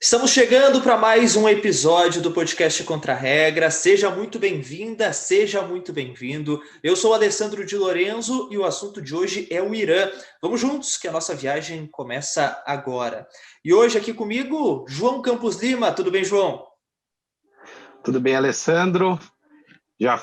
Estamos chegando para mais um episódio do podcast Contra a Regra. Seja muito bem-vinda, seja muito bem-vindo. Eu sou o Alessandro de Lorenzo e o assunto de hoje é o Irã. Vamos juntos, que a nossa viagem começa agora. E hoje aqui comigo, João Campos Lima. Tudo bem, João? Tudo bem, Alessandro? Já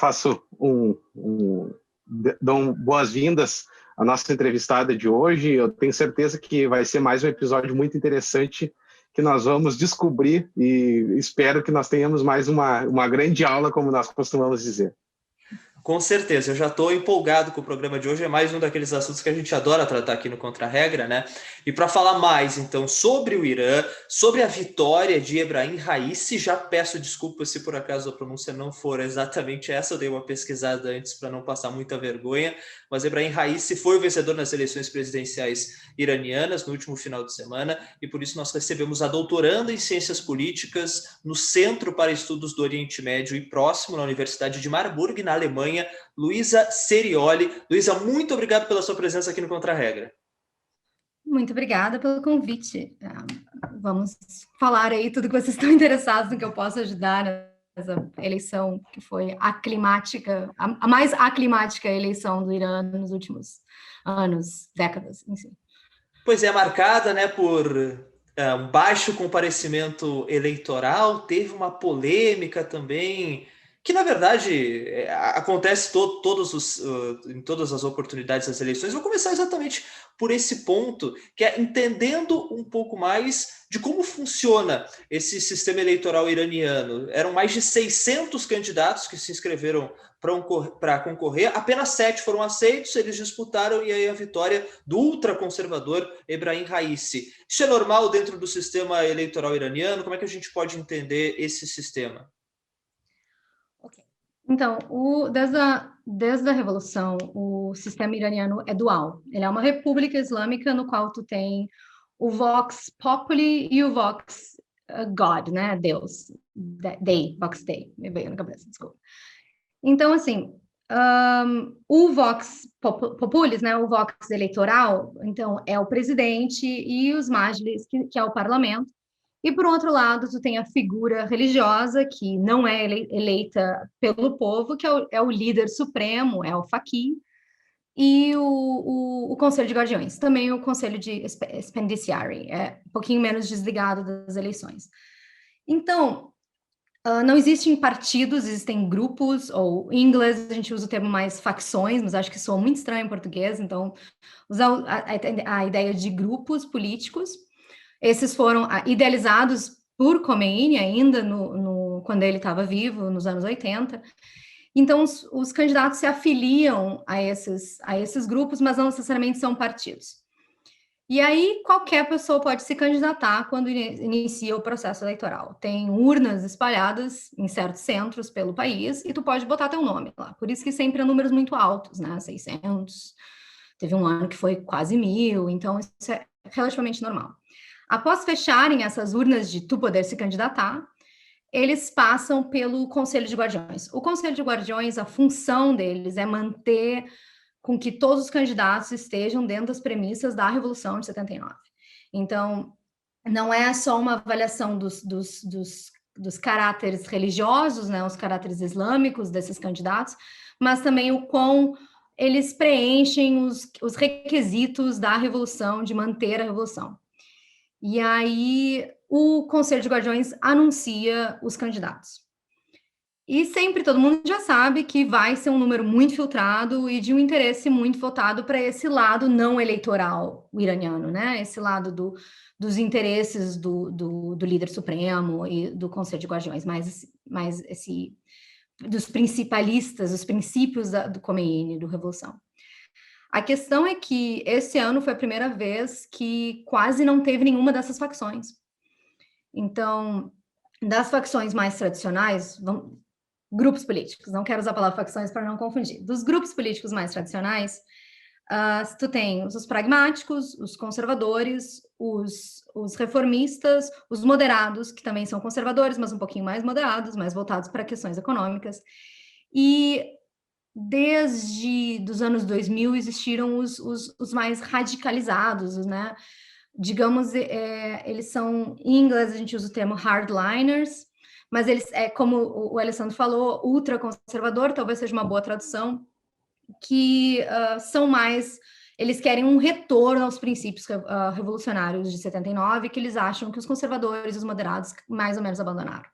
dou boas-vindas à nossa entrevistada de hoje. Eu tenho certeza que vai ser mais um episódio muito interessante que nós vamos descobrir e espero que nós tenhamos mais uma grande aula, como nós costumamos dizer. Com certeza, eu já estou empolgado com o programa de hoje, é mais um daqueles assuntos que a gente adora tratar aqui no Contra a Regra, né? E para falar mais, então, sobre o Irã, sobre a vitória de Ebrahim Raisi, já peço desculpas se por acaso a pronúncia não for exatamente essa, eu dei uma pesquisada antes para não passar muita vergonha, mas Ebrahim Raisi foi o vencedor nas eleições presidenciais iranianas no último final de semana, e por isso nós recebemos a doutoranda em Ciências Políticas no Centro para Estudos do Oriente Médio e Próximo, na Universidade de Marburg, na Alemanha, Luísa Serioli. Luísa, muito obrigado pela sua presença aqui no Contra a Regra. Muito obrigada pelo convite. Vamos falar aí tudo que vocês estão interessados no que eu posso ajudar nessa eleição que foi aclimática, a mais aclimática eleição do Irã nos últimos anos, décadas, enfim. Pois é, marcada, né, por um baixo comparecimento eleitoral, teve uma polêmica também, que na verdade acontece em todas as oportunidades das eleições. Vou começar exatamente por esse ponto, que é entendendo um pouco mais de como funciona esse sistema eleitoral iraniano. Eram mais de 600 candidatos que se inscreveram para concorrer, apenas 7 foram aceitos, eles disputaram e aí a vitória do ultraconservador Ebrahim Raisi. Isso é normal dentro do sistema eleitoral iraniano? Como é que a gente pode entender esse sistema? Então, desde a Revolução, o sistema iraniano é dual. Ele é uma república islâmica no qual tu tem o Vox Populi e o Vox God, né? Deus. Vox Dei. Me veio na cabeça, desculpa. Então, assim, o Vox Populis, né? O Vox eleitoral, então, é o presidente e os majlis, que é o parlamento. E, por outro lado, tu tem a figura religiosa, que não é eleita pelo povo, que é o líder supremo, é o faqih, e o Conselho de Guardiões, também o Conselho de Expendiciary, é um pouquinho menos desligado das eleições. Então, não existem partidos, existem grupos, ou em inglês a gente usa o termo mais facções, mas acho que soa muito estranho em português, então usar a ideia de grupos políticos. Esses foram idealizados por Khomeini ainda quando ele estava vivo, nos anos 80. Então, os candidatos se afiliam a esses grupos, mas não necessariamente são partidos. E aí, qualquer pessoa pode se candidatar quando inicia o processo eleitoral. Tem urnas espalhadas em certos centros pelo país e tu pode botar teu nome lá. Por isso que sempre há números muito altos, né? 600. Teve um ano que foi quase 1.000. Então, isso é relativamente normal. Após fecharem essas urnas de tu poder se candidatar, eles passam pelo Conselho de Guardiões. O Conselho de Guardiões, a função deles é manter com que todos os candidatos estejam dentro das premissas da Revolução de 79. Então, não é só uma avaliação dos caráteres religiosos, né, os caráteres islâmicos desses candidatos, mas também o quão eles preenchem os requisitos da Revolução, de manter a Revolução. E aí, o Conselho de Guardiões anuncia os candidatos. E sempre todo mundo já sabe que vai ser um número muito filtrado e de um interesse muito voltado para esse lado não eleitoral iraniano, né? Esse lado dos interesses do líder supremo e do Conselho de Guardiões, mais dos principalistas, os princípios do Khomeini, do Revolução. A questão é que esse ano foi a primeira vez que quase não teve nenhuma dessas facções. Então, das facções mais tradicionais, grupos políticos, não quero usar a palavra facções para não confundir. Dos grupos políticos mais tradicionais, tu tem os pragmáticos, os conservadores, os reformistas, os moderados, que também são conservadores, mas um pouquinho mais moderados, mais voltados para questões econômicas. E desde os anos 2000 existiram os mais radicalizados, né? digamos, eles são, em inglês a gente usa o termo hardliners, mas eles, como o Alessandro falou, ultraconservador, talvez seja uma boa tradução, que são mais, eles querem um retorno aos princípios revolucionários de 79, que eles acham que os conservadores e os moderados mais ou menos abandonaram.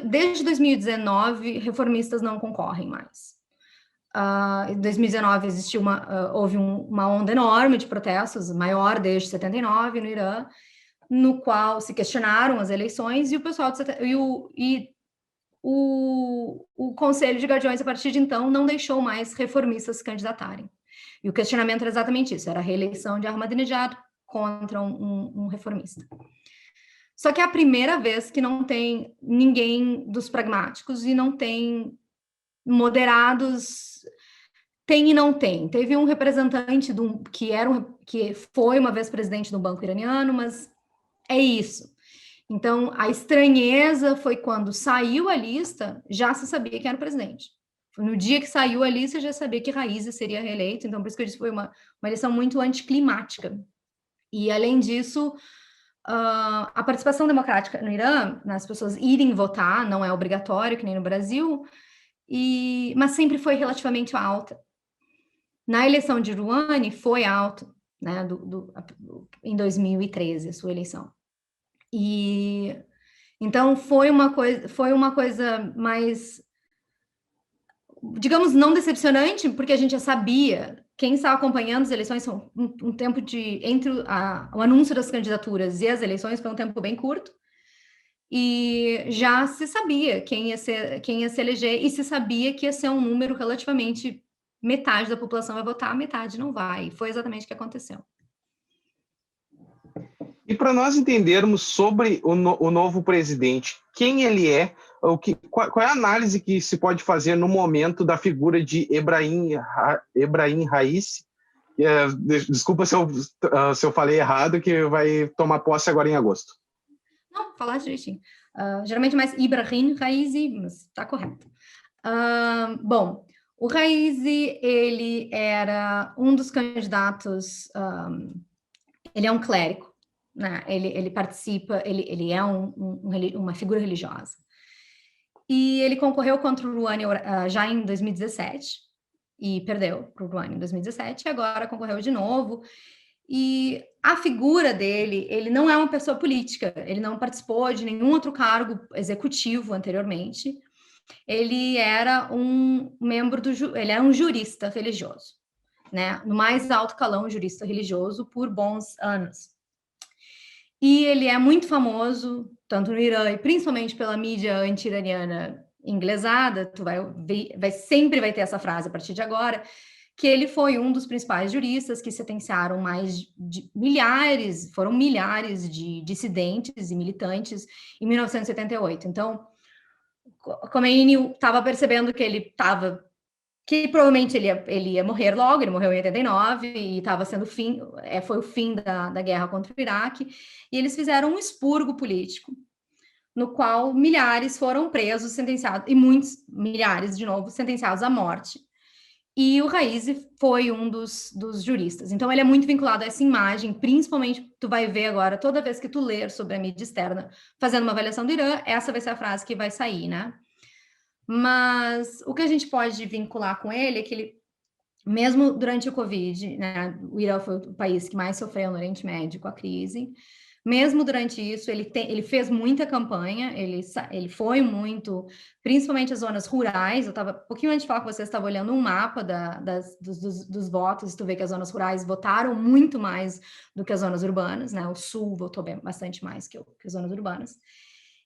Desde 2019, reformistas não concorrem mais. Em 2019 houve uma onda enorme de protestos, maior desde 79 no Irã, no qual se questionaram as eleições, e o pessoal o Conselho de Guardiões, a partir de então, não deixou mais reformistas se candidatarem. E o questionamento era exatamente isso, era a reeleição de Ahmadinejad contra um reformista. Só que é a primeira vez que não tem ninguém dos pragmáticos e não tem moderados, tem e não tem. Teve um representante que foi uma vez presidente do Banco Iraniano, mas é isso. Então, a estranheza foi quando saiu a lista, já se sabia quem era o presidente. No dia que saiu a lista, já sabia que Raisi seria reeleito, então por isso que eu disse que foi uma eleição muito anticlimática. E, além disso, a participação democrática no Irã, as pessoas irem votar, não é obrigatório, que nem no Brasil, mas sempre foi relativamente alta. Na eleição de Rouhani foi alto, né, em 2013, a sua eleição. E então foi uma coisa mais, digamos, não decepcionante, porque a gente já sabia, quem estava acompanhando as eleições, um tempo entre o anúncio das candidaturas e as eleições foi um tempo bem curto, e já se sabia quem ia se eleger, e se sabia que ia ser um número relativamente, metade da população vai votar, metade não vai, e foi exatamente o que aconteceu. E para nós entendermos sobre o novo presidente, quem ele é, qual é a análise que se pode fazer no momento da figura de Ebrahim Raisi? Desculpa se eu falei errado, que vai tomar posse agora em agosto. Não, falar direitinho. Geralmente mais Ebrahim Raisi, mas está correto. Bom, o Raisi, ele era um dos candidatos, ele é um clérigo, né? Ele participa, ele é uma figura religiosa. E ele concorreu contra o Rouhani já em 2017, e perdeu para o Rouhani em 2017, e agora concorreu de novo. E a figura dele, ele não é uma pessoa política, ele não participou de nenhum outro cargo executivo anteriormente. Ele era ele era um jurista religioso, né? No mais alto calão, jurista religioso por bons anos. E ele é muito famoso, tanto no Irã e principalmente pela mídia anti-iraniana inglesada. Tu sempre vai ter essa frase a partir de agora, que ele foi um dos principais juristas que sentenciaram foram milhares de dissidentes e militantes em 1978. Então, Khomeini estava percebendo que provavelmente ele ia morrer logo, ele morreu em 89, e estava sendo foi o fim da guerra contra o Iraque, e eles fizeram um expurgo político, no qual milhares foram presos, sentenciados, e milhares, de novo, sentenciados à morte. E o Raisi foi um dos juristas. Então, ele é muito vinculado a essa imagem, principalmente, tu vai ver agora, toda vez que tu ler sobre a mídia externa, fazendo uma avaliação do Irã, essa vai ser a frase que vai sair, né? Mas o que a gente pode vincular com ele é que ele, mesmo durante o Covid, né, o Irã foi o país que mais sofreu no Oriente Médio com a crise, mesmo durante isso, ele fez muita campanha, ele foi muito, principalmente as zonas rurais. Eu estava, um pouquinho antes de falar com vocês, estava olhando um mapa dos votos, e tu vê que as zonas rurais votaram muito mais do que as zonas urbanas, né? O Sul votou bastante mais que as zonas urbanas.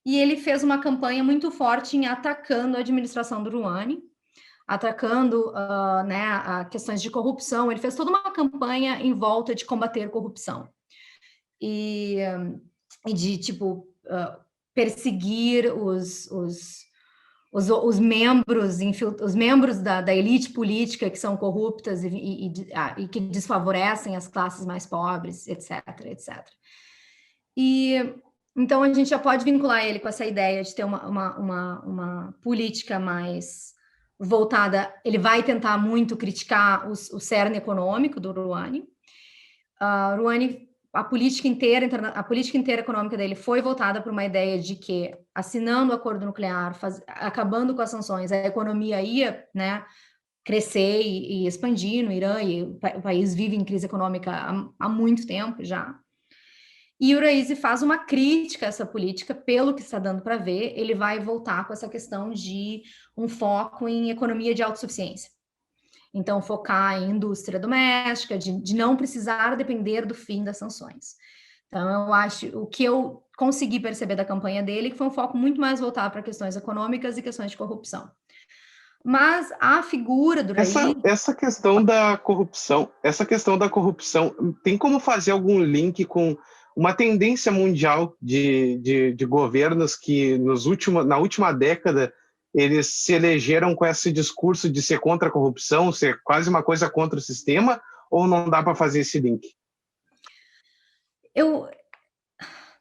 E ele fez uma campanha muito forte em atacando a administração do Rouhani, atacando né, questões de corrupção. Ele fez toda uma campanha em volta de combater corrupção. E de, tipo, perseguir os membros da elite política que são corruptas e que desfavorecem as classes mais pobres, etc, etc. E então a gente já pode vincular ele com essa ideia de ter uma política mais voltada. Ele vai tentar muito criticar o cerne econômico do Rouhani. Rouhani a política inteira econômica dele foi voltada para uma ideia de que, assinando o acordo nuclear, acabando com as sanções, a economia ia, né, crescer e expandir no Irã, e o país vive em crise econômica há muito tempo já. E o Raisi faz uma crítica a essa política, pelo que está dando para ver, ele vai voltar com essa questão de um foco em economia de autossuficiência. Então, focar em indústria doméstica, de não precisar depender do fim das sanções. Então, eu acho, o que eu consegui perceber da campanha dele, que foi um foco muito mais voltado para questões econômicas e questões de corrupção. Mas a figura do Raisi... Essa questão da corrupção, tem como fazer algum link com uma tendência mundial de governos que na última década eles se elegeram com esse discurso de ser contra a corrupção, ser quase uma coisa contra o sistema, ou não dá para fazer esse link?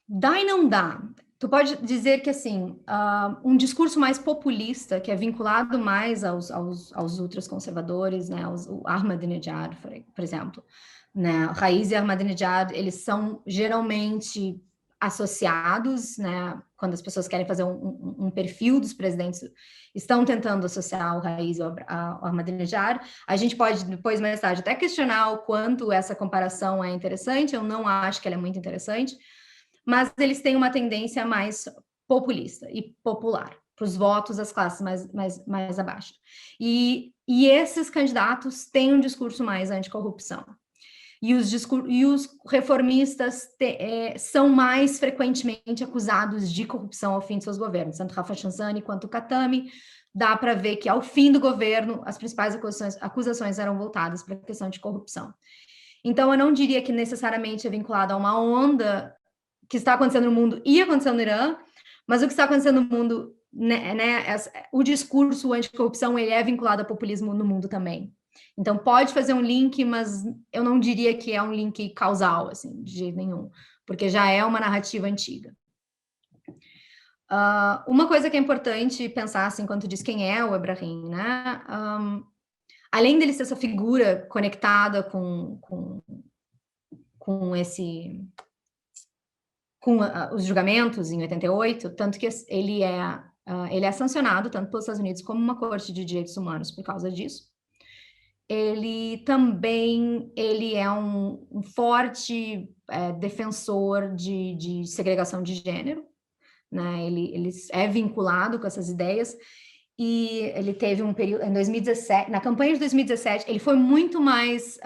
Dá e não dá. Tu pode dizer que, assim, um discurso mais populista, que é vinculado mais aos ultraconservadores, né, o Ahmadinejad, por exemplo, né, Raisi e Ahmadinejad, eles são geralmente associados, né, quando as pessoas querem fazer um perfil dos presidentes, estão tentando associar o Raisi ao Ahmadinejad. A gente pode, depois, mais tarde, até questionar o quanto essa comparação é interessante. Eu não acho que ela é muito interessante, mas eles têm uma tendência mais populista e popular, para os votos das classes mais abaixo. E esses candidatos têm um discurso mais anticorrupção. E os reformistas são mais frequentemente acusados de corrupção ao fim de seus governos. Tanto Rafa Chansani quanto Khatami, dá para ver que ao fim do governo, as principais acusações eram voltadas para a questão de corrupção. Então, eu não diria que necessariamente é vinculado a uma onda que está acontecendo no mundo e acontecendo no Irã, mas o que está acontecendo no mundo, o discurso anticorrupção, ele é vinculado ao populismo no mundo também. Então, pode fazer um link, mas eu não diria que é um link causal, assim, de jeito nenhum, porque já é uma narrativa antiga. Uma coisa que é importante pensar, assim, quando tu diz quem é o Ebrahim, né? Além dele ser essa figura conectada com os julgamentos em 88, tanto que ele é sancionado tanto pelos Estados Unidos como uma corte de direitos humanos por causa disso. Ele é um forte defensor de segregação de gênero, né? Ele é vinculado com essas ideias, e ele teve um período, em 2017, na campanha de 2017, ele foi muito mais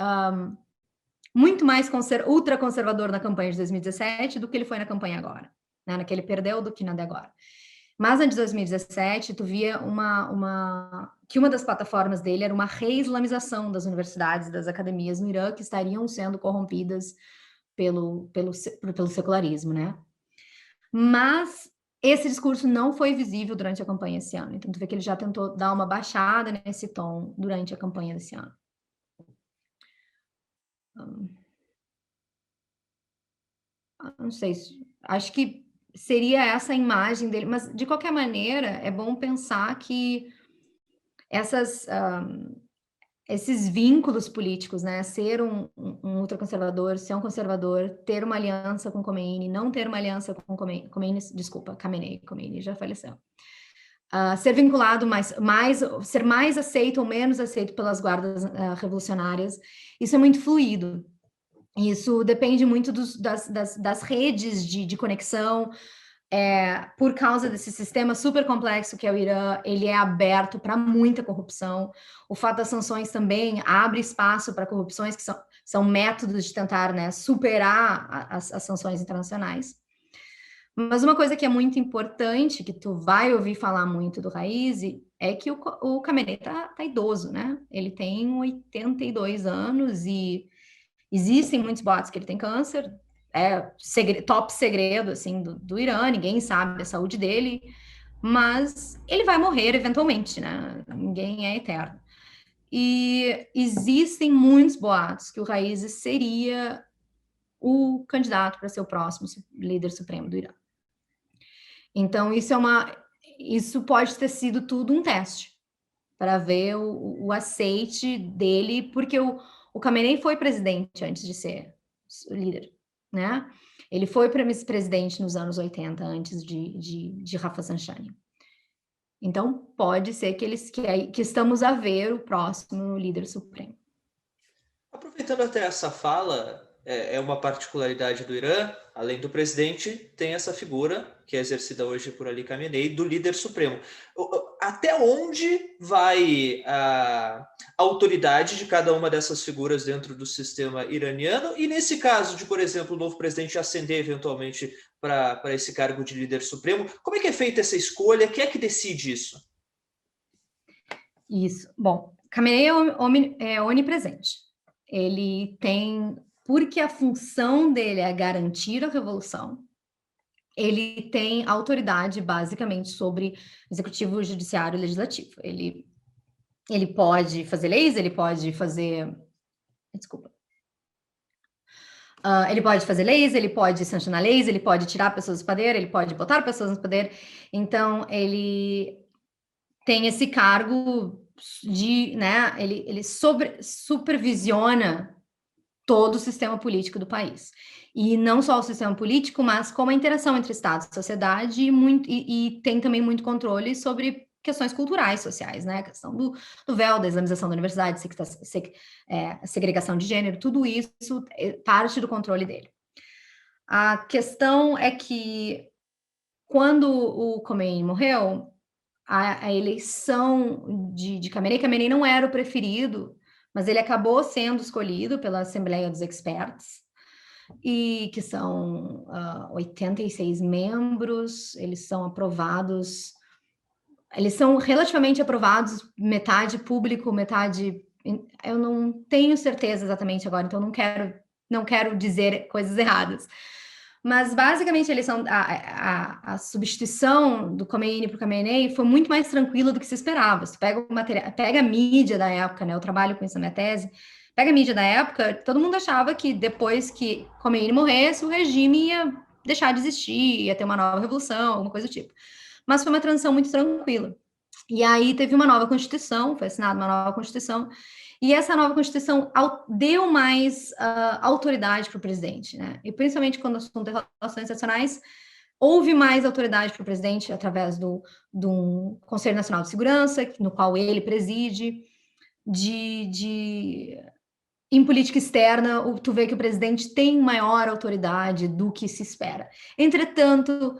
ultraconservador na campanha de 2017 do que ele foi na campanha agora, né? Na que ele perdeu do que na de agora. Mas, antes de 2017, tu via que uma das plataformas dele era uma reislamização das universidades, das academias no Irã, que estariam sendo corrompidas pelo secularismo, né? Mas esse discurso não foi visível durante a campanha esse ano. Então, tu vê que ele já tentou dar uma baixada nesse tom durante a campanha desse ano. Não sei, acho que seria essa a imagem dele, mas de qualquer maneira é bom pensar que esses vínculos políticos, né, ser um ultraconservador, ser um conservador, ter uma aliança com Khomeini, não ter uma aliança com Khamenei já faleceu. Ser vinculado ser mais aceito ou menos aceito pelas guardas revolucionárias, isso é muito fluido. Isso depende muito das redes de conexão. Por causa desse sistema super complexo que é o Irã, ele é aberto para muita corrupção. O fato das sanções também abre espaço para corrupções, que são métodos de tentar, né, superar as sanções internacionais. Mas uma coisa que é muito importante, que tu vai ouvir falar muito do Raisi, é que o Khamenei tá idoso, né? Ele tem 82 anos e existem muitos boatos que ele tem câncer, top segredo, assim, do Irã, ninguém sabe a saúde dele, mas ele vai morrer eventualmente, né? Ninguém é eterno. E existem muitos boatos que o Raisi seria o candidato para ser o próximo líder supremo do Irã. Então, isso pode ter sido tudo um teste para ver o aceite dele, porque o Khamenei foi presidente antes de ser o líder. né? Ele foi presidente nos anos 80, antes de Rafa Sanchani. Então, pode ser que estamos a ver o próximo líder supremo. Aproveitando até essa fala, é uma particularidade do Irã, além do presidente, tem essa figura, que é exercida hoje por Ali Khamenei, do líder supremo. Até onde vai a autoridade de cada uma dessas figuras dentro do sistema iraniano? E nesse caso de, por exemplo, o novo presidente ascender eventualmente para esse cargo de líder supremo, como é que é feita essa escolha? Quem é que decide isso? Isso. Bom, Khamenei é onipresente. Ele tem, porque a função dele é garantir a revolução, ele tem autoridade basicamente sobre executivo, judiciário e legislativo. Ele pode fazer leis, ele pode fazer... Desculpa. Ele pode fazer leis, ele pode sancionar leis, ele pode tirar pessoas do poder, ele pode botar pessoas no poder. Então, ele tem esse cargo de, né, ele supervisiona todo o sistema político do país. E não só o sistema político, mas como a interação entre Estado e sociedade, e tem também muito controle sobre questões culturais, sociais, né? A questão do véu, da islamização da universidade, segregação de gênero, tudo isso é parte do controle dele. A questão é que, quando o Khomeini morreu, a eleição de Khamenei não era o preferido, mas ele acabou sendo escolhido pela Assembleia dos Experts, e que são 86 membros, eles são relativamente aprovados, metade público, metade... Eu não tenho certeza exatamente agora, então não quero dizer coisas erradas. Mas, basicamente, a substituição do Khomeini para o Khamenei foi muito mais tranquila do que se esperava. Você pega a mídia da época, né? Eu trabalho com isso na minha tese. Pega a mídia da época, todo mundo achava que depois que Khomeini morresse, o regime ia deixar de existir, ia ter uma nova revolução, alguma coisa do tipo. Mas foi uma transição muito tranquila. E aí teve uma nova Constituição, foi assinada uma nova Constituição, e essa nova Constituição deu mais autoridade para o presidente, né? E principalmente quando o assunto é relações internacionais, houve mais autoridade para o presidente através do Conselho Nacional de Segurança, no qual ele preside, em política externa, tu vê que o presidente tem maior autoridade do que se espera. Entretanto,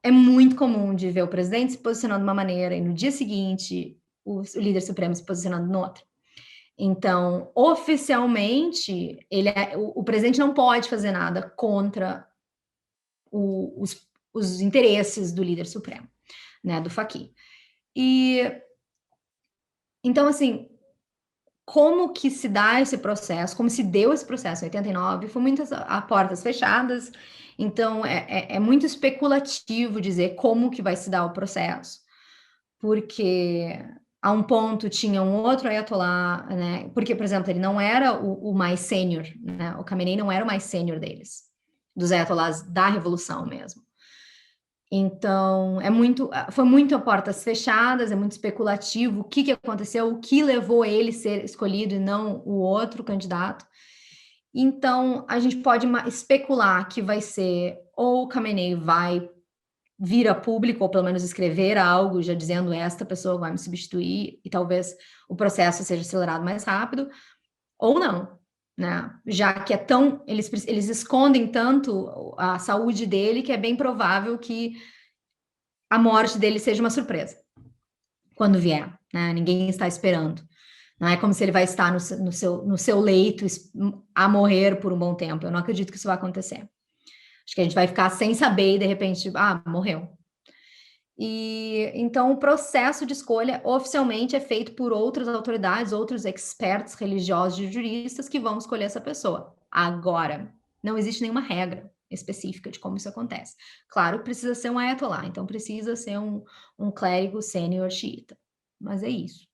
é muito comum de ver o presidente se posicionando de uma maneira e no dia seguinte o líder supremo se posicionando noutra. Então, oficialmente, o presidente não pode fazer nada contra os interesses do líder supremo, né, do faqih. Então, assim, como que se dá esse processo, como se deu esse processo em 89, foi muitas a portas fechadas, então é muito especulativo dizer como que vai se dar o processo, porque a um ponto tinha um outro ayatollah, né? Porque, por exemplo, ele não era o mais sênior, né? O Khamenei não era o mais sênior deles, dos ayatollahs da revolução mesmo. Então, foi muito a portas fechadas, é muito especulativo o que aconteceu, o que levou ele a ser escolhido e não o outro candidato. Então, a gente pode especular que vai ser, ou o Khamenei vai vir a público, ou pelo menos escrever algo já dizendo esta pessoa vai me substituir, e talvez o processo seja acelerado mais rápido, ou não, né? Já que eles escondem tanto a saúde dele, que é bem provável que a morte dele seja uma surpresa quando vier, né? Ninguém está esperando. Não é como se ele vai estar no seu leito a morrer por um bom tempo. Eu não acredito que isso vai acontecer. Acho que a gente vai ficar sem saber e, de repente, morreu. E então o processo de escolha oficialmente é feito por outras autoridades, outros experts religiosos e juristas que vão escolher essa pessoa. Agora, não existe nenhuma regra específica de como isso acontece. Claro, precisa ser um ayatollah, então precisa ser um clérigo sênior xiita. Mas é isso.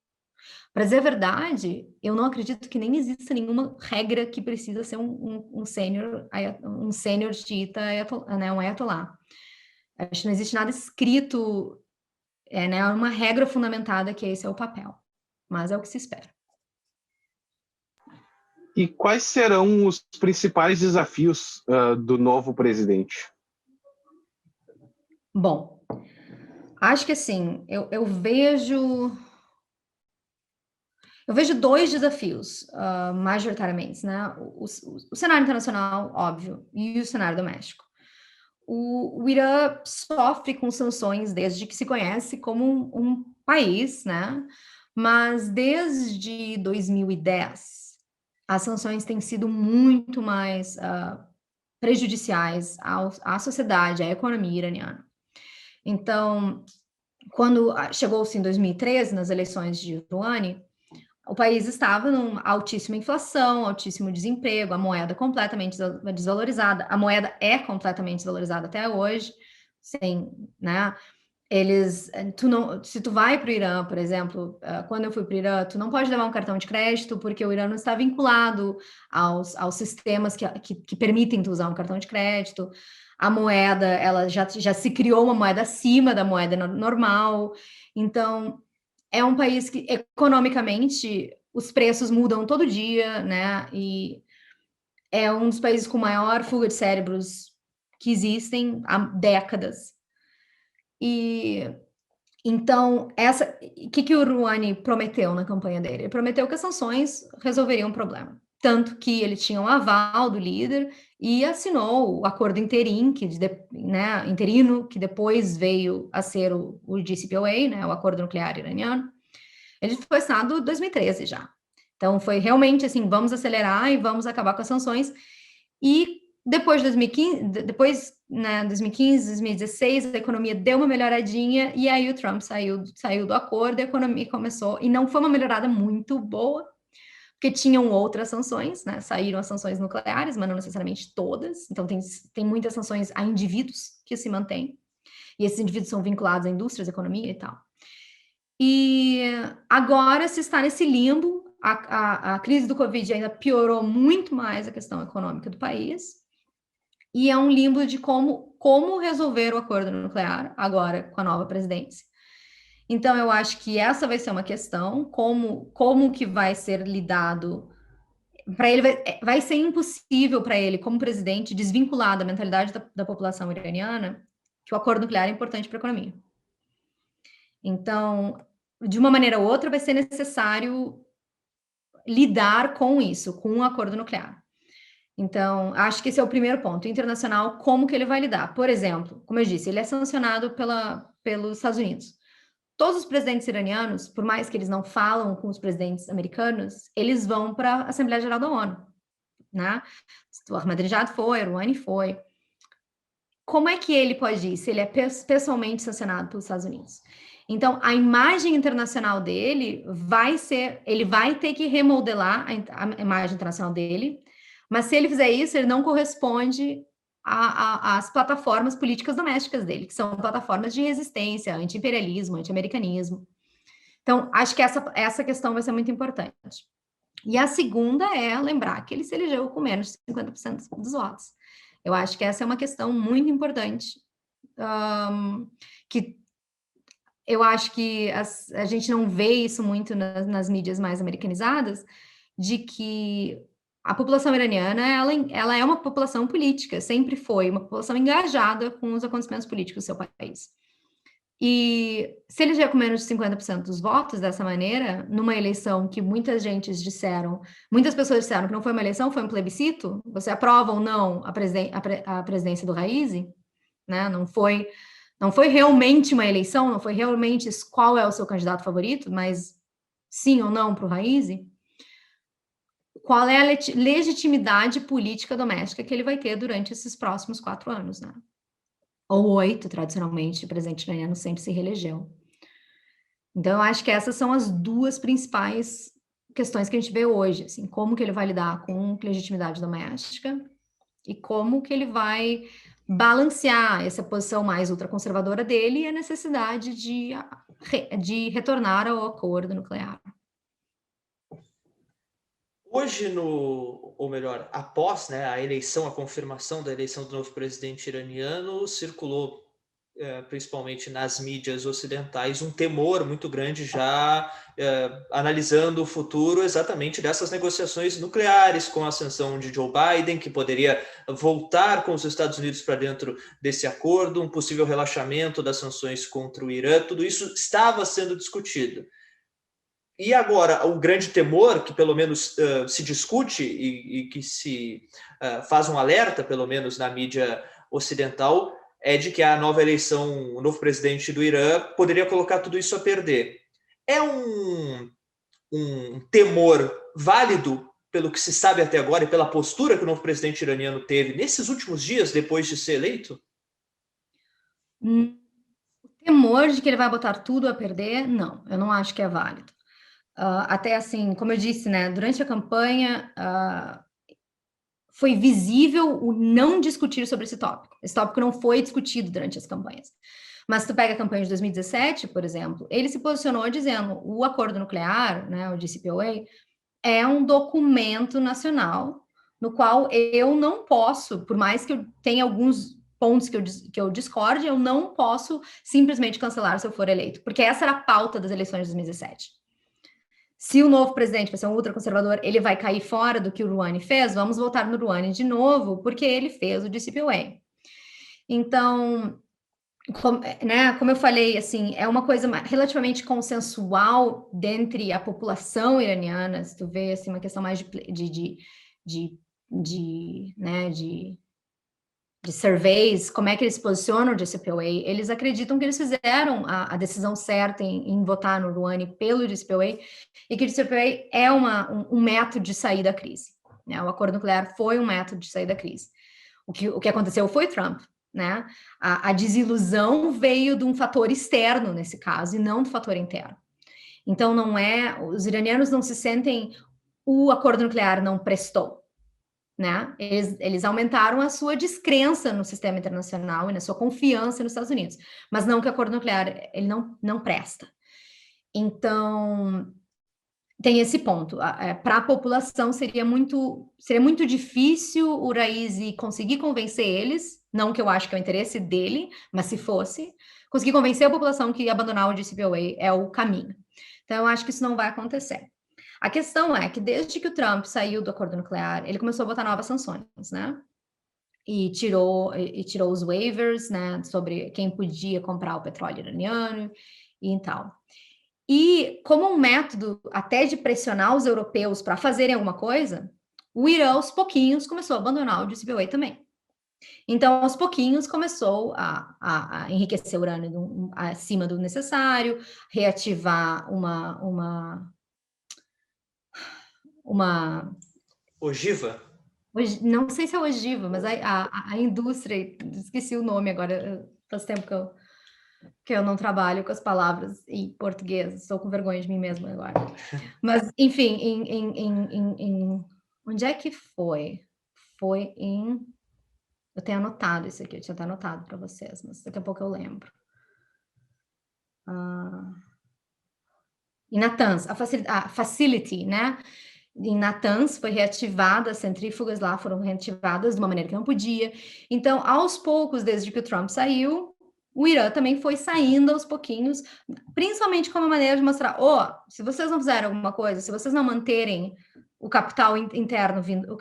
Para dizer a verdade, eu não acredito que nem exista nenhuma regra que precisa ser um sênior xiita, né, um ayatollah. Acho que não existe nada escrito, né, uma regra fundamentada que esse é o papel, mas é o que se espera. E quais serão os principais desafios do novo presidente? Bom, acho que assim, eu vejo dois desafios, majoritariamente, né? O cenário internacional, óbvio, e o cenário doméstico. O Irã sofre com sanções desde que se conhece como um país, né? Mas desde 2010, as sanções têm sido muito mais prejudiciais à sociedade, à economia iraniana. Então, quando chegou-se em 2013, nas eleições de Rouhani, o país estava numa altíssima inflação, altíssimo desemprego, a moeda completamente desvalorizada. A moeda é completamente desvalorizada até hoje, sem, né? Se tu vai para o Irã, por exemplo, quando eu fui para o Irã, tu não pode levar um cartão de crédito porque o Irã não está vinculado aos sistemas que permitem tu usar um cartão de crédito. A moeda, ela já se criou uma moeda acima da moeda normal. Então, é um país que, economicamente, os preços mudam todo dia, né? E é um dos países com maior fuga de cérebros que existem há décadas. E então, o que o Rouhani prometeu na campanha dele? Ele prometeu que as sanções resolveriam o problema. Tanto que ele tinha um aval do líder e assinou o acordo interino, que depois veio a ser o JCPOA, né, o Acordo Nuclear Iraniano. Ele foi assinado em 2013 já. Então, foi realmente assim, vamos acelerar e vamos acabar com as sanções. E depois de 2015, 2016, a economia deu uma melhoradinha e aí o Trump saiu do acordo, a economia começou, e não foi uma melhorada muito boa, porque tinham outras sanções, né? Saíram as sanções nucleares, mas não necessariamente todas. Então, tem muitas sanções a indivíduos que se mantêm, e esses indivíduos são vinculados a indústrias, economia e tal. E agora se está nesse limbo, a crise do Covid ainda piorou muito mais a questão econômica do país, e é um limbo de como resolver o acordo nuclear agora com a nova presidência. Então, eu acho que essa vai ser uma questão, como que vai ser lidado. Para ele, vai ser impossível para ele, como presidente, desvincular da mentalidade da população iraniana que o acordo nuclear é importante para a economia. Então, de uma maneira ou outra, vai ser necessário lidar com isso, com o acordo nuclear. Então, acho que esse é o primeiro ponto. Internacional, como que ele vai lidar? Por exemplo, como eu disse, ele é sancionado pelos Estados Unidos. Todos os presidentes iranianos, por mais que eles não falam com os presidentes americanos, eles vão para a Assembleia Geral da ONU, né? O Ahmadinejad foi, o Rouhani foi. Como é que ele pode ir se ele é pessoalmente sancionado pelos Estados Unidos? Então, a imagem internacional dele ele vai ter que remodelar a imagem internacional dele, mas se ele fizer isso, ele não corresponde às plataformas políticas domésticas dele, que são plataformas de resistência, anti-imperialismo, anti-americanismo. Então, acho que essa questão vai ser muito importante. E a segunda é lembrar que ele se elegeu com menos de 50% dos votos. Eu acho que essa é uma questão muito importante, que eu acho que a gente não vê isso muito nas mídias mais americanizadas, de que a população iraniana, ela é uma população política, sempre foi uma população engajada com os acontecimentos políticos do seu país. E se ele já com menos de 50% dos votos dessa maneira, numa eleição que muitas pessoas disseram que não foi uma eleição, foi um plebiscito, você aprova ou não a presidência do Raisi, né? Não foi realmente uma eleição, não foi realmente qual é o seu candidato favorito, mas sim ou não para o Raisi. Qual é a legitimidade política doméstica que ele vai ter durante esses próximos 4 anos, né? Ou 8, tradicionalmente, o presidente iraniano sempre se reelegeu. Então, eu acho que essas são as duas principais questões que a gente vê hoje, assim, como que ele vai lidar com legitimidade doméstica e como que ele vai balancear essa posição mais ultraconservadora dele e a necessidade de retornar ao acordo nuclear. Hoje, ou melhor, após, né, a confirmação da eleição do novo presidente iraniano, circulou principalmente nas mídias ocidentais, um temor muito grande já analisando o futuro exatamente dessas negociações nucleares, com a ascensão de Joe Biden, que poderia voltar com os Estados Unidos para dentro desse acordo, um possível relaxamento das sanções contra o Irã, tudo isso estava sendo discutido. E agora, o grande temor, que pelo menos se discute e que se faz um alerta, pelo menos na mídia ocidental, é de que a nova eleição, o novo presidente do Irã, poderia colocar tudo isso a perder. É um temor válido, pelo que se sabe até agora, e pela postura que o novo presidente iraniano teve nesses últimos dias, depois de ser eleito? O temor de que ele vai botar tudo a perder, não, eu não acho que é válido. Até assim, como eu disse, né, durante a campanha, foi visível o não discutir sobre esse tópico. Esse tópico não foi discutido durante as campanhas. Mas se tu pega a campanha de 2017, por exemplo, ele se posicionou dizendo o acordo nuclear, né, o JCPOA, é um documento nacional no qual eu não posso, por mais que eu tenha alguns pontos que eu discorde, eu não posso simplesmente cancelar se eu for eleito, porque essa era a pauta das eleições de 2017. Se o novo presidente vai ser um ultraconservador, ele vai cair fora do que o Rouhani fez, vamos voltar no Rouhani de novo, porque ele fez o JCPOA. Então, como eu falei, assim, é uma coisa relativamente consensual dentre a população iraniana, se tu vê, assim, uma questão mais de surveys, como é que eles se posicionam no JCPOA, eles acreditam que eles fizeram a decisão certa em votar no Rouhani pelo JCPOA e que o JCPOA é um método de sair da crise. Né? O acordo nuclear foi um método de sair da crise. O que aconteceu foi Trump. Né? A desilusão veio de um fator externo, nesse caso, e não do fator interno. Então, os iranianos não se sentem, o acordo nuclear não prestou. Né? Eles aumentaram a sua descrença no sistema internacional e na sua confiança nos Estados Unidos, mas não que o acordo nuclear ele não presta. Então tem esse ponto. Para a população seria muito difícil o Raisi conseguir convencer eles, não que eu acho que é o interesse dele, mas se fosse, conseguir convencer a população que abandonar o JCPOA é o caminho. Então eu acho que isso não vai acontecer. A questão é que desde que o Trump saiu do acordo nuclear, ele começou a botar novas sanções, né? E tirou os waivers, né? Sobre quem podia comprar o petróleo iraniano e tal. E como um método até de pressionar os europeus para fazerem alguma coisa, o Irã, aos pouquinhos, começou a abandonar o JCPOA também. Então, aos pouquinhos, começou a enriquecer o urânio acima do necessário, reativar uma ogiva? Não sei se é ogiva, mas a indústria, esqueci o nome agora, faz tempo que eu não trabalho com as palavras em português, estou com vergonha de mim mesma agora. Mas, enfim, onde é que foi? Foi eu tenho anotado isso aqui, eu tinha até anotado para vocês, mas daqui a pouco eu lembro. Em Natanz, a facility, né? Em Natanz foi reativada, as centrífugas lá foram reativadas de uma maneira que não podia. Então, aos poucos, desde que o Trump saiu, o Irã também foi saindo aos pouquinhos, principalmente como uma maneira de mostrar, se vocês não fizerem alguma coisa, se vocês não manterem o capital interno vindo, o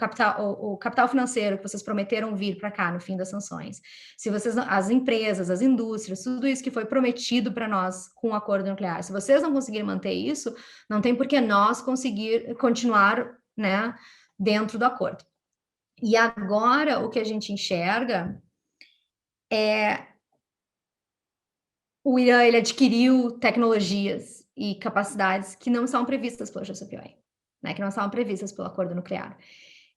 capital financeiro que vocês prometeram vir para cá no fim das sanções, se vocês, as empresas, as indústrias, tudo isso que foi prometido para nós com o acordo nuclear, se vocês não conseguirem manter isso, não tem por que nós continuar, né, dentro do acordo. E agora o que a gente enxerga é o Irã, ele adquiriu tecnologias e capacidades que não são previstas pelo JCPOA, né, que não estavam previstas pelo acordo nuclear.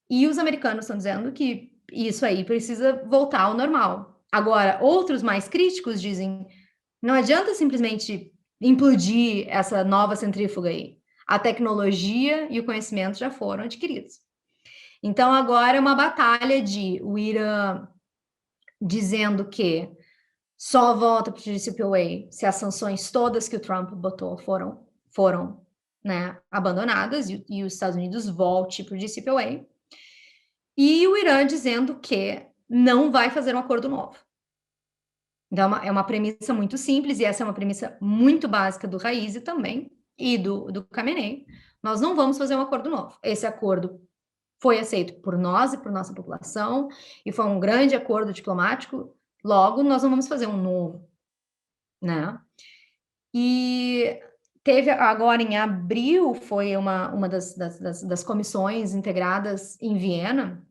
E os americanos estão dizendo que isso aí precisa voltar ao normal. Agora, outros mais críticos dizem, não adianta simplesmente implodir essa nova centrífuga aí. A tecnologia e o conhecimento já foram adquiridos. Então, agora é uma batalha de o Irã dizendo que só volta para o JCPOA se as sanções todas que o Trump botou foram né, abandonadas e os Estados Unidos volte para o JCPOA. E o Irã dizendo que não vai fazer um acordo novo. Então, é uma premissa muito simples, e essa é uma premissa muito básica do Raisi também, e do Khamenei. Nós não vamos fazer um acordo novo. Esse acordo foi aceito por nós e por nossa população, e foi um grande acordo diplomático, logo nós não vamos fazer um novo, né? E teve agora em abril, foi uma das comissões integradas em Viena,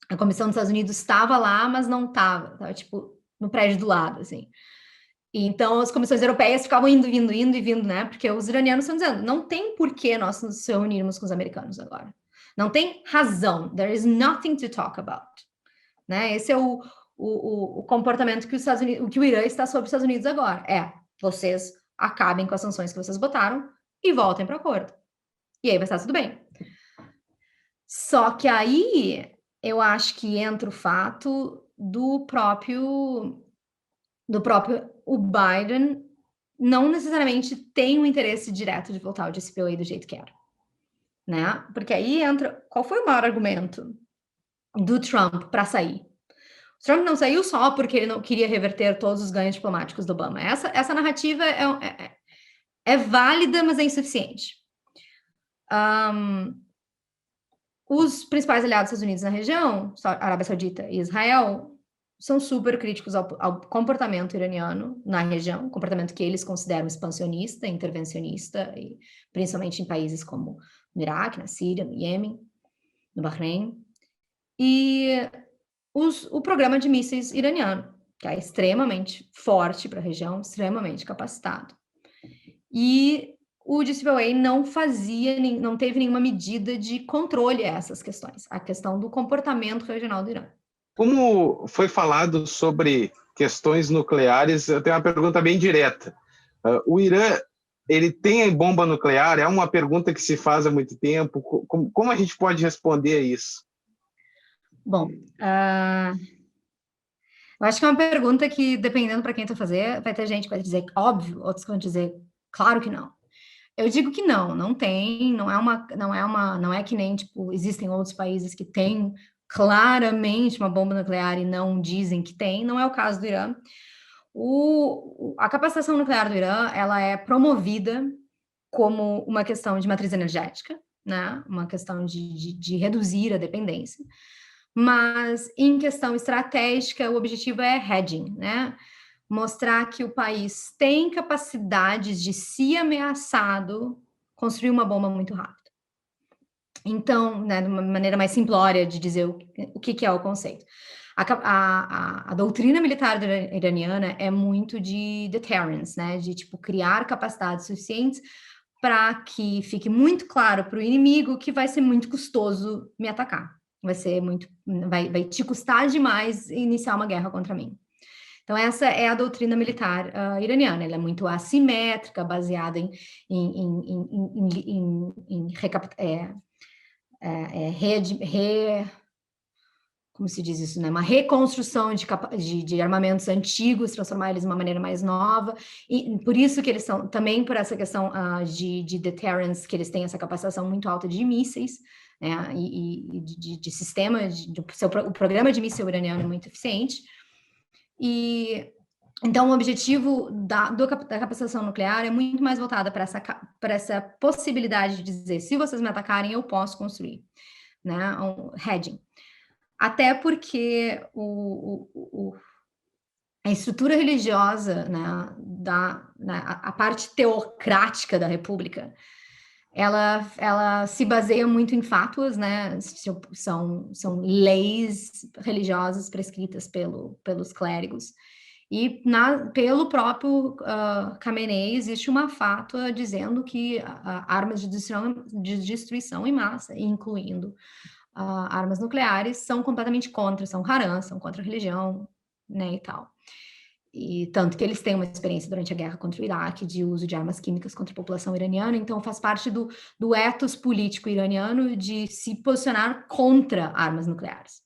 a comissão dos Estados Unidos estava lá, mas não estava, tipo, no prédio do lado, assim. E então as comissões europeias ficavam indo e vindo, né? Porque os iranianos estão dizendo, não tem por que nós nos reunirmos com os americanos agora. Não tem razão. There is nothing to talk about. Né? Esse é o comportamento que os Estados Unidos, que o Irã está sobre os Estados Unidos agora. Vocês acabem com as sanções que vocês botaram e voltem para o acordo. E aí vai estar tudo bem. Só que aí eu acho que entra o fato do próprio o Biden não necessariamente tem um interesse direto de voltar ao JCPOA do jeito que era, né? Porque aí entra, qual foi o maior argumento do Trump para sair? O Trump não saiu só porque ele não queria reverter todos os ganhos diplomáticos do Obama. Essa narrativa é válida, mas é insuficiente. Os principais aliados dos Estados Unidos na região, Arábia Saudita e Israel, são super críticos ao comportamento iraniano na região, comportamento que eles consideram expansionista, intervencionista, e principalmente em países como no Iraque, na Síria, no Iêmen, no Bahrein. E o programa de mísseis iraniano, que é extremamente forte para a região, extremamente capacitado. E o JCPOA não teve nenhuma medida de controle a essas questões, a questão do comportamento regional do Irã. Como foi falado sobre questões nucleares, eu tenho uma pergunta bem direta. O Irã, ele tem bomba nuclear? É uma pergunta que se faz há muito tempo. Como a gente pode responder a isso? Bom, eu acho que é uma pergunta que, dependendo para quem tu fazer, vai ter gente que vai dizer óbvio, outros que vão dizer claro que não. Eu digo que não tem, não é que nem, tipo, existem outros países que têm claramente uma bomba nuclear e não dizem que tem, não é o caso do Irã. A capacitação nuclear do Irã, ela é promovida como uma questão de matriz energética, né? Uma questão de reduzir a dependência. Mas, em questão estratégica, o objetivo é hedging, né? Mostrar que o país tem capacidades de, se ameaçado, construir uma bomba muito rápido. Então, né, de uma maneira mais simplória de dizer o que é o conceito. A doutrina militar iraniana é muito de deterrence, né? De, tipo, criar capacidades suficientes para que fique muito claro para o inimigo que vai ser muito custoso me atacar. Vai te custar demais iniciar uma guerra contra mim. Então, essa é a doutrina militar iraniana. Ela é muito assimétrica, baseada como se diz isso, né? Uma reconstrução de armamentos antigos, transformar eles de uma maneira mais nova, e por isso que eles são, também por essa questão de deterrence, que eles têm essa capacitação muito alta de mísseis, né? E de sistema, o programa de míssil iraniano é muito eficiente. E então o objetivo da capacitação nuclear é muito mais voltada para essa possibilidade de dizer, se vocês me atacarem, eu posso construir, né? Um hedging. Até porque a estrutura religiosa, né, a parte teocrática da República, ela se baseia muito em fátuas, né? São leis religiosas prescritas pelos clérigos. E pelo próprio Khamenei existe uma fátua dizendo que armas de destruição em massa, incluindo armas nucleares, são completamente contra, são haram, são contra a religião, né, e tal. E tanto que eles têm uma experiência durante a guerra contra o Iraque de uso de armas químicas contra a população iraniana, então faz parte do ethos político iraniano de se posicionar contra armas nucleares.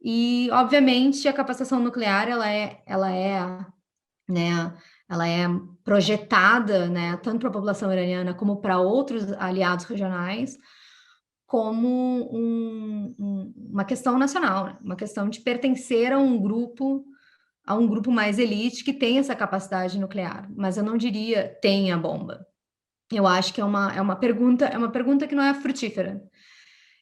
E, obviamente, a capacitação nuclear, ela é projetada, né, tanto para a população iraniana como para outros aliados regionais, como uma questão nacional, né? Uma questão de pertencer a um grupo a um grupo mais elite que tem essa capacidade nuclear, mas eu não diria tem a bomba. Eu acho que é uma pergunta que não é frutífera.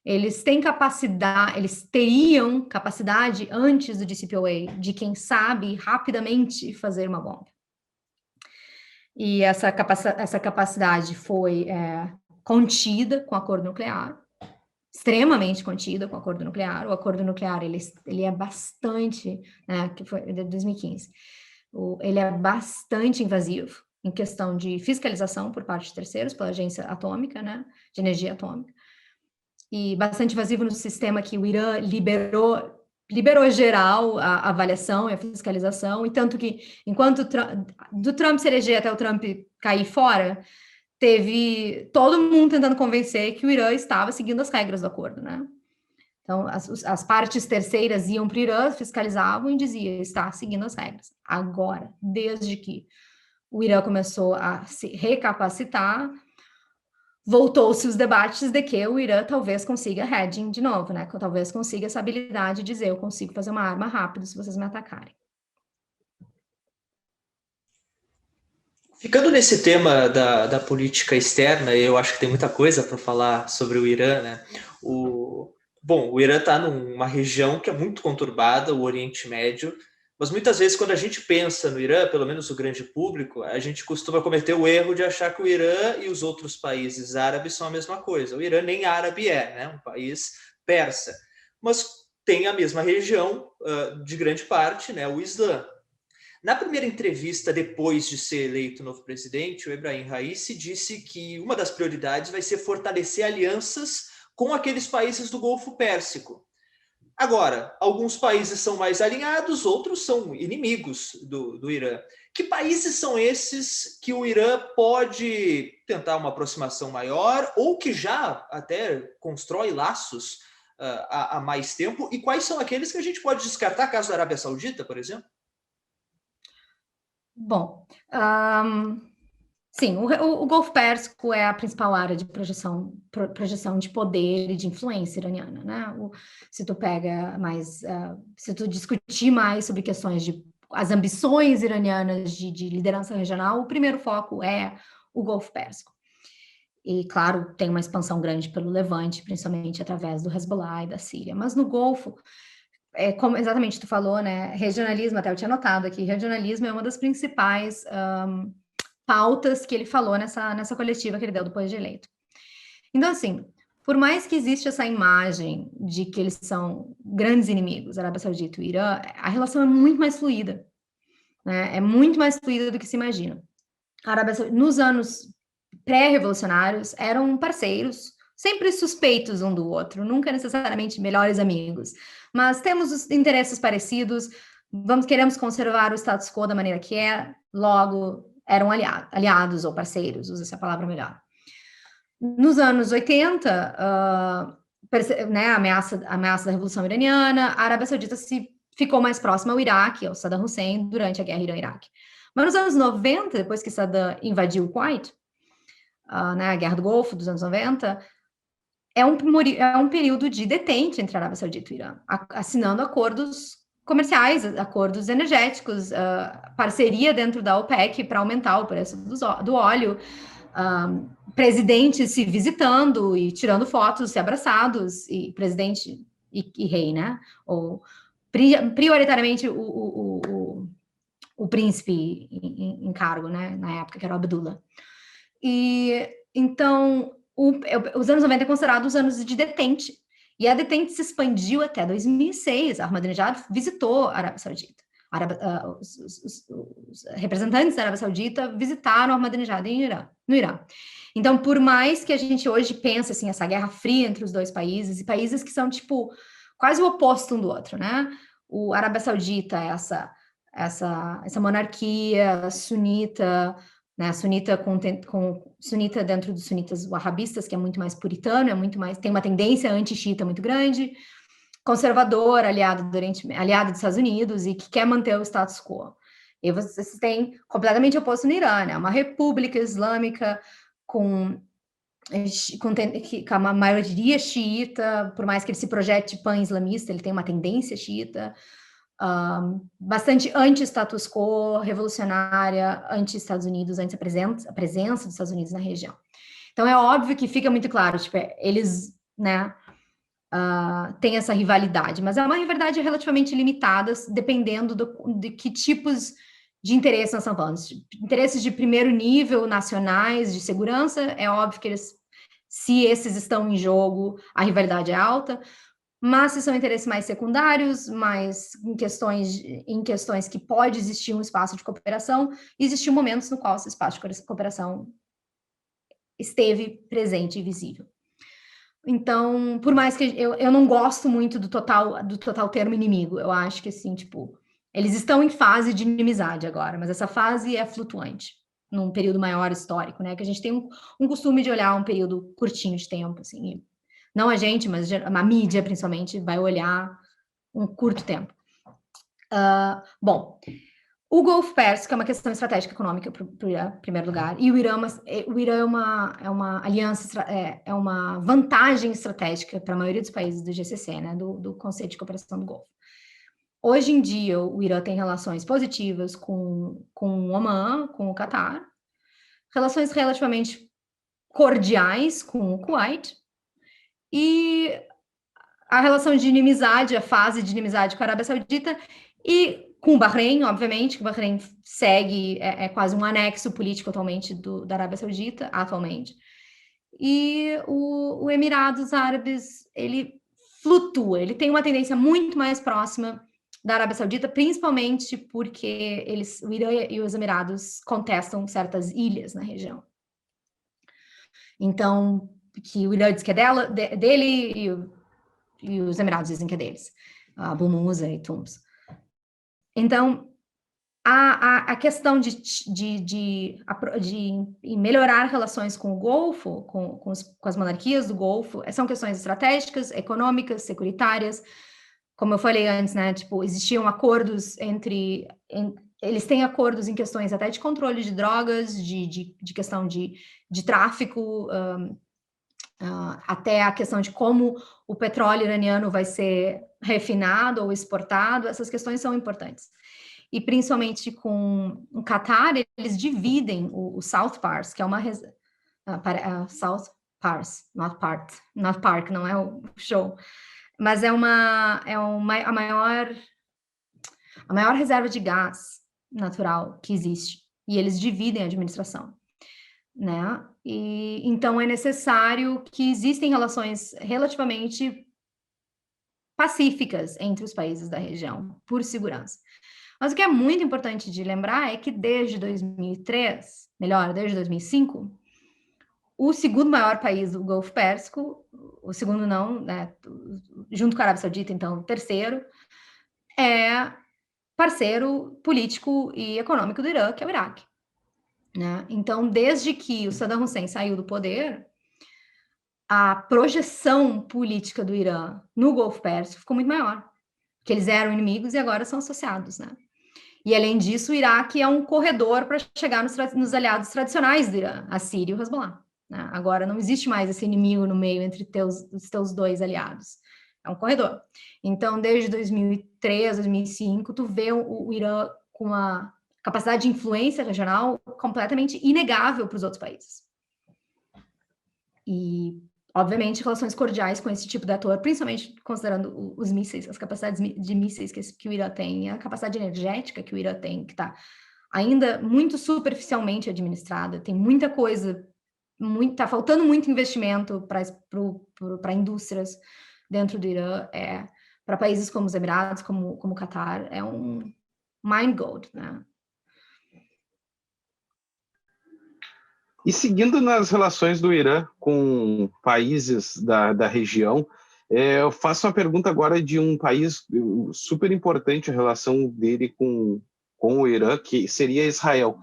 Eles têm capacidade, eles teriam capacidade antes do DCPOA de, quem sabe, rapidamente fazer uma bomba. E essa capacidade foi contida com o acordo nuclear, extremamente contida com o acordo nuclear. O acordo nuclear, ele é bastante, né, que foi de 2015, ele é bastante invasivo em questão de fiscalização por parte de terceiros, pela agência atômica, né, de energia atômica, e bastante invasivo no sistema que o Irã liberou geral a avaliação e a fiscalização, e tanto que, enquanto do Trump se eleger até o Trump cair fora, teve todo mundo tentando convencer que o Irã estava seguindo as regras do acordo, né? Então, as partes terceiras iam para o Irã, fiscalizavam e diziam, está seguindo as regras. Agora, desde que o Irã começou a se recapacitar, voltou-se os debates de que o Irã talvez consiga hedging de novo, né? Talvez consiga essa habilidade de dizer, eu consigo fazer uma arma rápido se vocês me atacarem. Ficando nesse tema da política externa, eu acho que tem muita coisa para falar sobre o Irã, né? O Irã está numa região que é muito conturbada, o Oriente Médio, mas muitas vezes quando a gente pensa no Irã, pelo menos o grande público, a gente costuma cometer o erro de achar que o Irã e os outros países árabes são a mesma coisa. O Irã nem árabe né? Um país persa, mas tem a mesma região de grande parte, né? O Islã. Na primeira entrevista, depois de ser eleito novo presidente, o Ebrahim Raisi disse que uma das prioridades vai ser fortalecer alianças com aqueles países do Golfo Pérsico. Agora, alguns países são mais alinhados, outros são inimigos do Irã. Que países são esses que o Irã pode tentar uma aproximação maior ou que já até constrói laços há mais tempo? E quais são aqueles que a gente pode descartar, caso da Arábia Saudita, por exemplo? Bom, sim, o Golfo Pérsico é a principal área de projeção de poder e de influência iraniana, né? Se tu discutir mais sobre questões de as ambições iranianas de liderança regional, o primeiro foco é o Golfo Pérsico. E, claro, tem uma expansão grande pelo Levante, principalmente através do Hezbollah e da Síria. Mas no Golfo, como exatamente tu falou, né? Regionalismo, até eu tinha notado aqui, regionalismo é uma das principais pautas que ele falou nessa coletiva que ele deu depois de eleito. Então, assim, por mais que exista essa imagem de que eles são grandes inimigos, Arábia Saudita e o Irã, a relação é muito mais fluida, né? É muito mais fluida do que se imagina. A Arábia Saudita, nos anos pré-revolucionários, eram parceiros, sempre suspeitos um do outro, nunca necessariamente melhores amigos, mas temos os interesses parecidos, queremos conservar o status quo da maneira que é, logo eram aliados ou parceiros, usa essa palavra melhor. Nos anos 80, né, a ameaça da Revolução Iraniana, a Arábia Saudita ficou mais próxima ao Iraque, ao Saddam Hussein, durante a guerra Irã-Iraque. Mas nos anos 90, depois que Saddam invadiu o Kuwait, né, a Guerra do Golfo dos anos 90, é um período de detente entre a Arábia Saudita e o Irã, assinando acordos comerciais, acordos energéticos, parceria dentro da OPEC para aumentar o preço do óleo, presidentes se visitando e tirando fotos, se abraçados, e presidente e rei, né? Ou prioritariamente o príncipe em cargo, né? Na época, que era o Abdullah. E então, os anos 90 é considerado os anos de detente. E a detente se expandiu até 2006. A Ahmadinejad visitou a Arábia Saudita. Os representantes da Arábia Saudita visitaram a Ahmadinejad no Irã. Então, por mais que a gente hoje pense assim, essa guerra fria entre os dois países, e países que são tipo quase o oposto um do outro, né? A Arábia Saudita é essa monarquia sunita, né? Sunita sunita dentro dos sunitas wahhabistas, que é muito mais puritano, tem uma tendência anti-xiita muito grande, conservador, aliado dos Estados Unidos e que quer manter o status quo. E vocês têm completamente oposto no Irã, né? Uma república islâmica com uma maioria xiita, por mais que ele se projete pan-islamista, ele tem uma tendência xiita, bastante anti-status quo, revolucionária, anti-Estados Unidos, a presença dos Estados Unidos na região. Então, é óbvio que fica muito claro, tipo, eles, né, têm essa rivalidade, mas é uma rivalidade relativamente limitada, dependendo de que tipos de interesse nós estamos falando. Interesses de primeiro nível, nacionais, de segurança, é óbvio que se esses estão em jogo, a rivalidade é alta, mas se são interesses mais secundários, mais em questões que pode existir um espaço de cooperação, existiam momentos no qual esse espaço de cooperação esteve presente e visível. Então, por mais que eu não gosto muito do total termo inimigo, eu acho que, assim, tipo, eles estão em fase de inimizade agora, mas essa fase é flutuante, num período maior histórico, né, que a gente tem um costume de olhar um período curtinho de tempo, assim, não a gente, mas a mídia, principalmente, vai olhar um curto tempo. Bom, o Golfo Pérsico é uma questão estratégica econômica para o Irã, em primeiro lugar, e o Irã é uma aliança, é uma vantagem estratégica para a maioria dos países do GCC, né, do Conselho de Cooperação do Golfo. Hoje em dia, o Irã tem relações positivas com o Omã, com o Catar, relações relativamente cordiais com o Kuwait, e a relação de inimizade, a fase de inimizade com a Arábia Saudita, e com o Bahrein, obviamente, que o Bahrein segue, é quase um anexo político atualmente da Arábia Saudita, atualmente. E o Emirados Árabes, ele flutua, ele tem uma tendência muito mais próxima da Arábia Saudita, principalmente porque o Irã e os Emirados contestam certas ilhas na região. Então, que o Irã diz que é dele e os Emirados dizem que é deles, Abu Musa e Tums. Então, a questão de melhorar relações com o Golfo, com as monarquias do Golfo, são questões estratégicas, econômicas, securitárias. Como eu falei antes, né, tipo, existiam acordos eles têm acordos em questões até de controle de drogas, de questão de tráfico, até a questão de como o petróleo iraniano vai ser refinado ou exportado, essas questões são importantes. E principalmente com o Catar, eles dividem o South Pars, que é uma... South Pars, not Park, não é o show, mas é a maior reserva de gás natural que existe, e eles dividem a administração, né? E então é necessário que existem relações relativamente pacíficas entre os países da região, por segurança. Mas o que é muito importante de lembrar é que desde 2003, desde 2005, o segundo maior país do Golfo Pérsico, o segundo não, né, junto com a Arábia Saudita, então, o terceiro, é parceiro político e econômico do Irã, que é o Iraque, né? Então, desde que o Saddam Hussein saiu do poder, a projeção política do Irã no Golfo Pérsico ficou muito maior, porque eles eram inimigos e agora são associados, né? E, além disso, o Iraque é um corredor para chegar nos aliados tradicionais do Irã, a Síria e o Hezbollah, né? Agora não existe mais esse inimigo no meio entre os teus dois aliados. É um corredor. Então, desde 2003, 2005, tu vê o Irã com uma capacidade de influência regional completamente inegável para os outros países. E, obviamente, relações cordiais com esse tipo de ator, principalmente considerando os mísseis, as capacidades de mísseis que o Irã tem, a capacidade energética que o Irã tem, que está ainda muito superficialmente administrada, tem muita coisa, está faltando muito investimento para indústrias dentro do Irã, para países como os Emirados, como o Catar, é um mind gold, né? E seguindo nas relações do Irã com países da região, eu faço uma pergunta agora de um país super importante, a relação dele com o Irã, que seria Israel.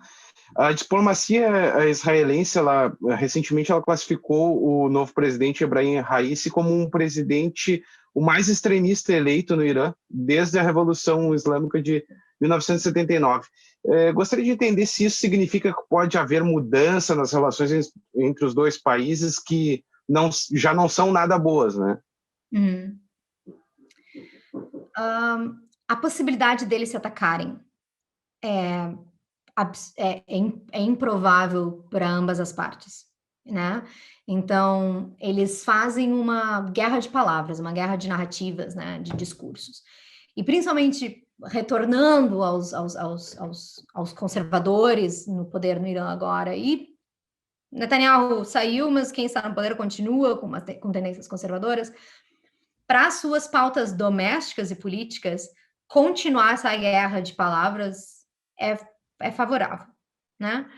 A diplomacia israelense, recentemente, ela classificou o novo presidente Ebrahim Raisi como um presidente o mais extremista eleito no Irã desde a Revolução Islâmica de 1979. Gostaria de entender se isso significa que pode haver mudança nas relações entre os dois países que já não são nada boas, né? a possibilidade deles se atacarem é improvável para ambas as partes, né? Então, eles fazem uma guerra de palavras, uma guerra de narrativas, né? De discursos. E principalmente retornando aos conservadores no poder no Irã agora. E Netanyahu saiu, mas quem está no poder continua com tendências conservadoras. Para suas pautas domésticas e políticas, continuar essa guerra de palavras é favorável, né?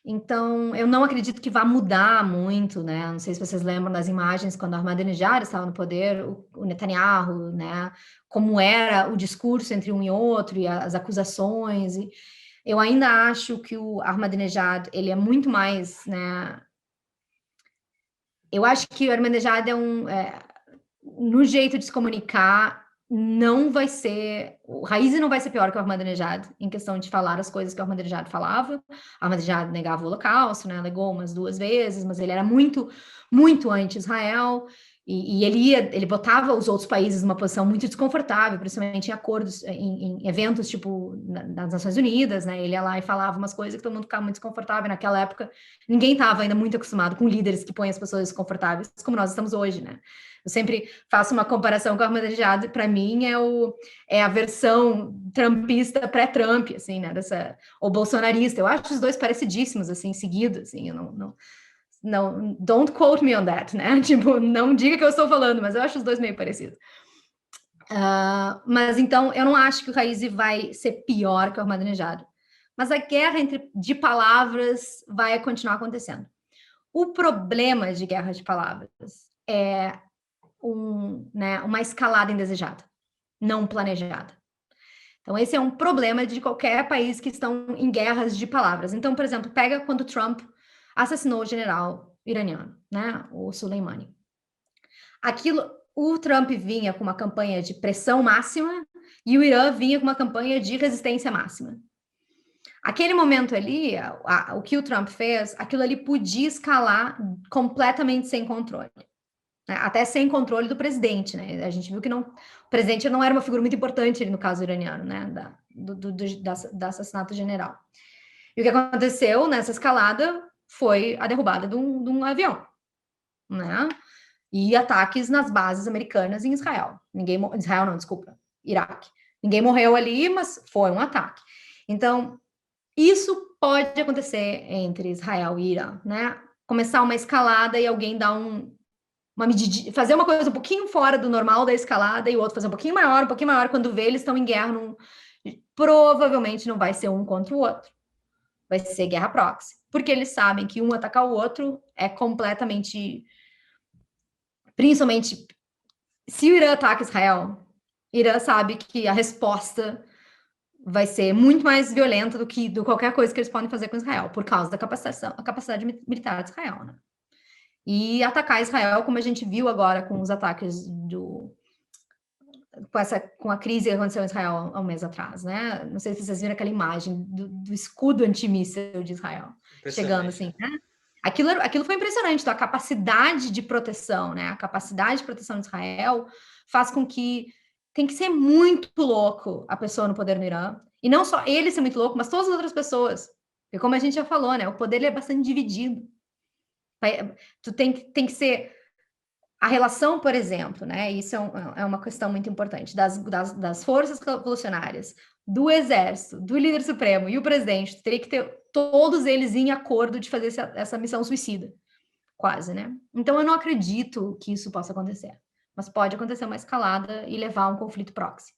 Então, eu não acredito que vá mudar muito, né? Não sei se vocês lembram das imagens quando Ahmadinejad estava no poder, o Netanyahu, né? Como era o discurso entre um e outro, e as acusações. E eu ainda acho que o Ahmadinejad, ele é muito mais, né? Eu acho que o Ahmadinejad no jeito de se comunicar, não vai ser... O Raisi não vai ser pior que o Ahmadinejad em questão de falar as coisas que o Ahmadinejad falava. O Ahmadinejad negava o Holocausto, né? Alegou umas 2 vezes, mas ele era muito, muito anti-Israel. E ele botava os outros países numa posição muito desconfortável, principalmente em acordos, em eventos tipo nas Nações Unidas, né? Ele ia lá e falava umas coisas que todo mundo ficava muito desconfortável. Naquela época, ninguém estava ainda muito acostumado com líderes que põem as pessoas desconfortáveis, como nós estamos hoje, né? Eu sempre faço uma comparação com o Ahmadinejad, para mim é a versão trumpista pré-Trump, assim, né, ou bolsonarista. Eu acho os dois parecidíssimos, assim, seguidos, assim, eu não, don't quote me on that, né, tipo, não diga que eu estou falando, mas eu acho os dois meio parecidos. Mas então, eu não acho que o Raisi vai ser pior que o Ahmadinejad, mas a guerra de palavras vai continuar acontecendo. O problema de guerra de palavras é uma escalada indesejada, não planejada. Então, esse é um problema de qualquer país que estão em guerras de palavras. Então, por exemplo, pega quando Trump assassinou o general iraniano, né, o Soleimani. O Trump vinha com uma campanha de pressão máxima e o Irã vinha com uma campanha de resistência máxima. Aquele momento ali, o que o Trump fez, aquilo ali podia escalar completamente sem controle. Até sem controle do presidente, né? A gente viu que o presidente não era uma figura muito importante no caso iraniano, né? Do assassinato general. E o que aconteceu nessa escalada foi a derrubada de um avião, né? E ataques nas bases americanas em Israel. Iraque. Ninguém morreu ali, mas foi um ataque. Então, isso pode acontecer entre Israel e Irã, né? Começar uma escalada e alguém dar fazer uma coisa um pouquinho fora do normal da escalada e o outro fazer um pouquinho maior, quando vê, eles estão em guerra, provavelmente não vai ser um contra o outro, vai ser guerra proxy, porque eles sabem que um atacar o outro é completamente, principalmente, se o Irã ataca Israel, Irã sabe que a resposta vai ser muito mais violenta do que qualquer coisa que eles podem fazer com Israel, por causa da capacidade militar de Israel, né? E atacar Israel, como a gente viu agora com os ataques com a crise que aconteceu em Israel há um mês atrás, né? Não sei se vocês viram aquela imagem do escudo antimíssil de Israel chegando assim, né? Aquilo foi impressionante, então, a capacidade de proteção, né? A capacidade de proteção de Israel faz com que tem que ser muito louco a pessoa no poder no Irã, e não só ele ser muito louco, mas todas as outras pessoas, porque como a gente já falou, né? O poder ele é bastante dividido. Tu tem que ser a relação, por exemplo, né? Isso é uma questão muito importante das forças revolucionárias, do exército, do líder supremo e o presidente. Teria que ter todos eles em acordo de fazer essa missão suicida, quase, né? Então eu não acredito que isso possa acontecer, mas pode acontecer uma escalada e levar a um conflito proxy.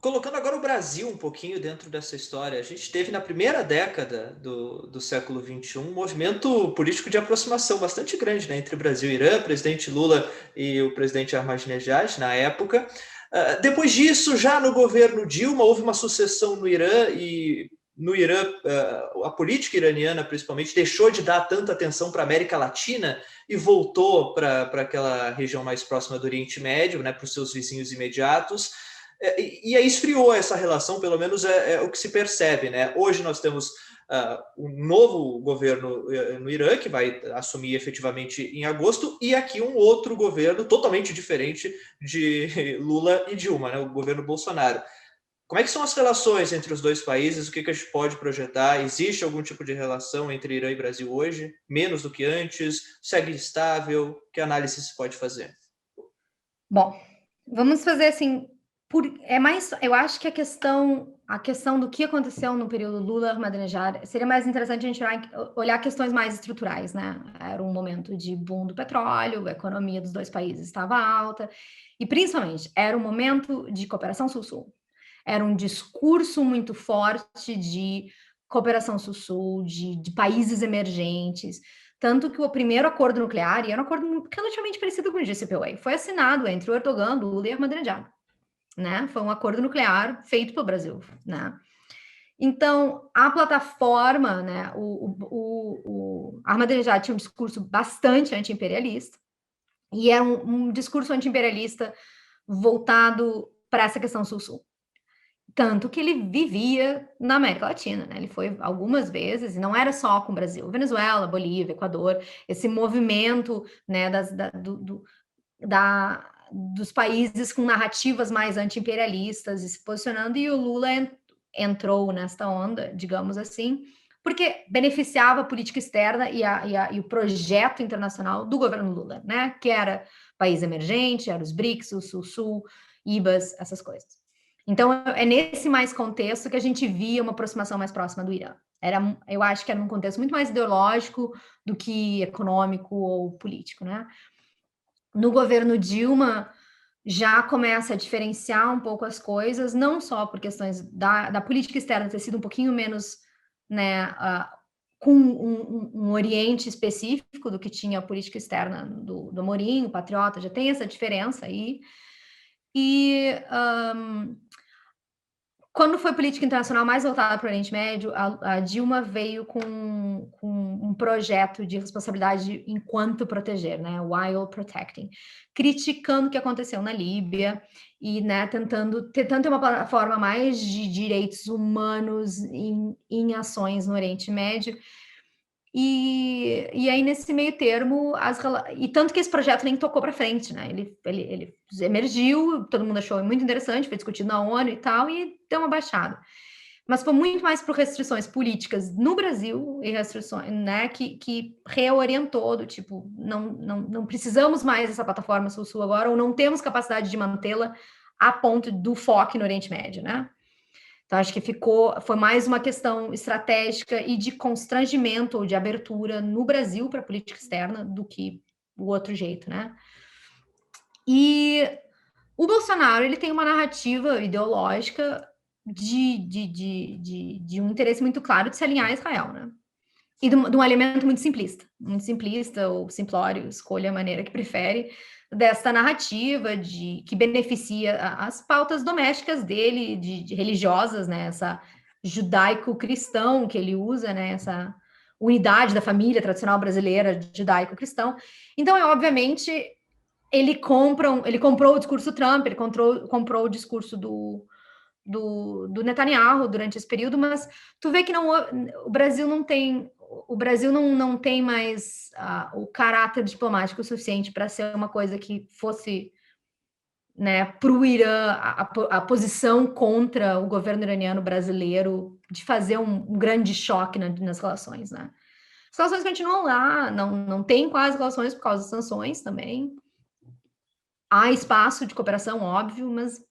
Colocando agora o Brasil um pouquinho dentro dessa história, a gente teve na primeira década do século XXI um movimento político de aproximação bastante grande, né, entre Brasil e Irã, o presidente Lula e o presidente Ahmadinejad na época. Depois disso, já no governo Dilma, houve uma sucessão no Irã e no Irã, a política iraniana, principalmente, deixou de dar tanta atenção para a América Latina e voltou para aquela região mais próxima do Oriente Médio, né, para os seus vizinhos imediatos. E aí esfriou essa relação, pelo menos é o que se percebe, né? Hoje nós temos o novo governo no Irã, que vai assumir efetivamente em agosto, e aqui um outro governo totalmente diferente de Lula e Dilma, né, o governo Bolsonaro. Como é que são as relações entre os dois países? O que a gente pode projetar? Existe algum tipo de relação entre Irã e Brasil hoje? Menos do que antes? Segue estável? Que análise se pode fazer? Bom, vamos fazer assim, eu acho que a questão do que aconteceu no período Lula-Ahmadinejad seria mais interessante a gente olhar questões mais estruturais, né? Era um momento de boom do petróleo, a economia dos dois países estava alta, e principalmente era um momento de cooperação sul-sul. Era um discurso muito forte de cooperação sul-sul, de países emergentes, tanto que o primeiro acordo nuclear, e era um acordo relativamente parecido com o JCPOA, foi assinado entre o Erdogan, Lula e Ahmadinejad, né? Foi um acordo nuclear feito pelo Brasil, né? Então, a plataforma, né? O Ahmadinejad tinha um discurso bastante anti-imperialista, e era um discurso anti-imperialista voltado para essa questão sul-sul. Tanto que ele vivia na América Latina, né? Ele foi algumas vezes, e não era só com o Brasil, Venezuela, Bolívia, Equador, esse movimento, né, dos países com narrativas mais anti-imperialistas e se posicionando, e o Lula entrou nesta onda, digamos assim, porque beneficiava a política externa e o projeto internacional do governo Lula, né? Que era país emergente, era os BRICS, o Sul-Sul, IBAS, essas coisas. Então, é nesse mais contexto que a gente via uma aproximação mais próxima do Irã. Eu acho que era num contexto muito mais ideológico do que econômico ou político, né? No governo Dilma, já começa a diferenciar um pouco as coisas, não só por questões da política externa ter sido um pouquinho menos, né, com um oriente específico do que tinha a política externa do Amorim, o Patriota, já tem essa diferença aí. E quando foi política internacional mais voltada para o Oriente Médio, a Dilma veio com um projeto de responsabilidade enquanto proteger, né, while protecting, criticando o que aconteceu na Líbia e, né, tentando ter uma plataforma mais de direitos humanos em ações no Oriente Médio. E aí, nesse meio termo, e tanto que esse projeto nem tocou para frente, né? Ele emergiu, todo mundo achou muito interessante, foi discutido na ONU e tal, e deu uma baixada. Mas foi muito mais por restrições políticas no Brasil e restrições, né, que reorientou do tipo, não precisamos mais dessa plataforma Sul-Sul agora, ou não temos capacidade de mantê-la a ponto do foco no Oriente Médio, né? Então, acho que foi mais uma questão estratégica e de constrangimento ou de abertura no Brasil para a política externa do que o outro jeito, né? E o Bolsonaro, ele tem uma narrativa ideológica de um interesse muito claro de se alinhar a Israel, né? E de um elemento muito simplista ou simplório, escolha a maneira que prefere, dessa narrativa que beneficia as pautas domésticas dele, de religiosas, né? Essa judaico-cristão que ele usa, né? Essa unidade da família tradicional brasileira judaico-cristão. Então, obviamente, ele comprou o discurso Trump, ele comprou o discurso do Netanyahu durante esse período, mas tu vê que o Brasil não tem mais o caráter diplomático suficiente para ser uma coisa que fosse, né, para o Irã, a posição contra o governo iraniano brasileiro, de fazer um grande choque nas relações, né? As relações continuam lá, não tem quase relações por causa das sanções também. Há espaço de cooperação, óbvio, mas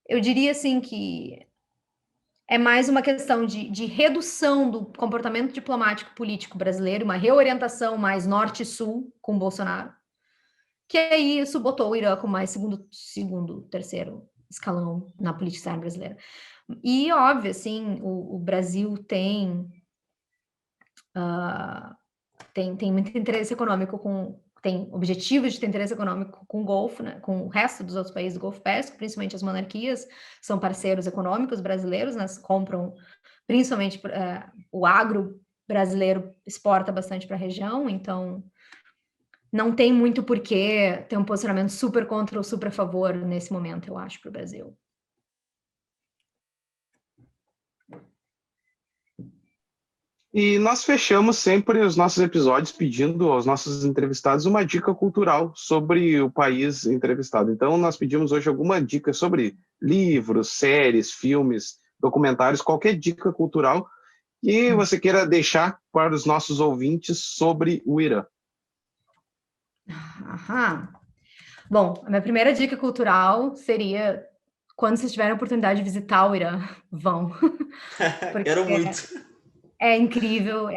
eu diria assim que é mais uma questão de redução do comportamento diplomático político brasileiro, uma reorientação mais norte-sul com Bolsonaro, que aí isso botou o Irã como mais segundo, terceiro escalão na política externa brasileira. E, óbvio, assim, o Brasil tem muito interesse econômico tem objetivos de ter interesse econômico com o Golfo, né, com o resto dos outros países do Golfo Pérsico, principalmente as monarquias, são parceiros econômicos brasileiros, né, compram, principalmente o agro brasileiro exporta bastante para a região, então não tem muito porquê ter um posicionamento super contra ou super a favor nesse momento, eu acho, para o Brasil. E nós fechamos sempre os nossos episódios pedindo aos nossos entrevistados uma dica cultural sobre o país entrevistado. Então, nós pedimos hoje alguma dica sobre livros, séries, filmes, documentários, qualquer dica cultural que você queira deixar para os nossos ouvintes sobre o Irã. Aham. Bom, a minha primeira dica cultural seria, quando vocês tiverem a oportunidade de visitar o Irã, vão. Quero muito. É incrível,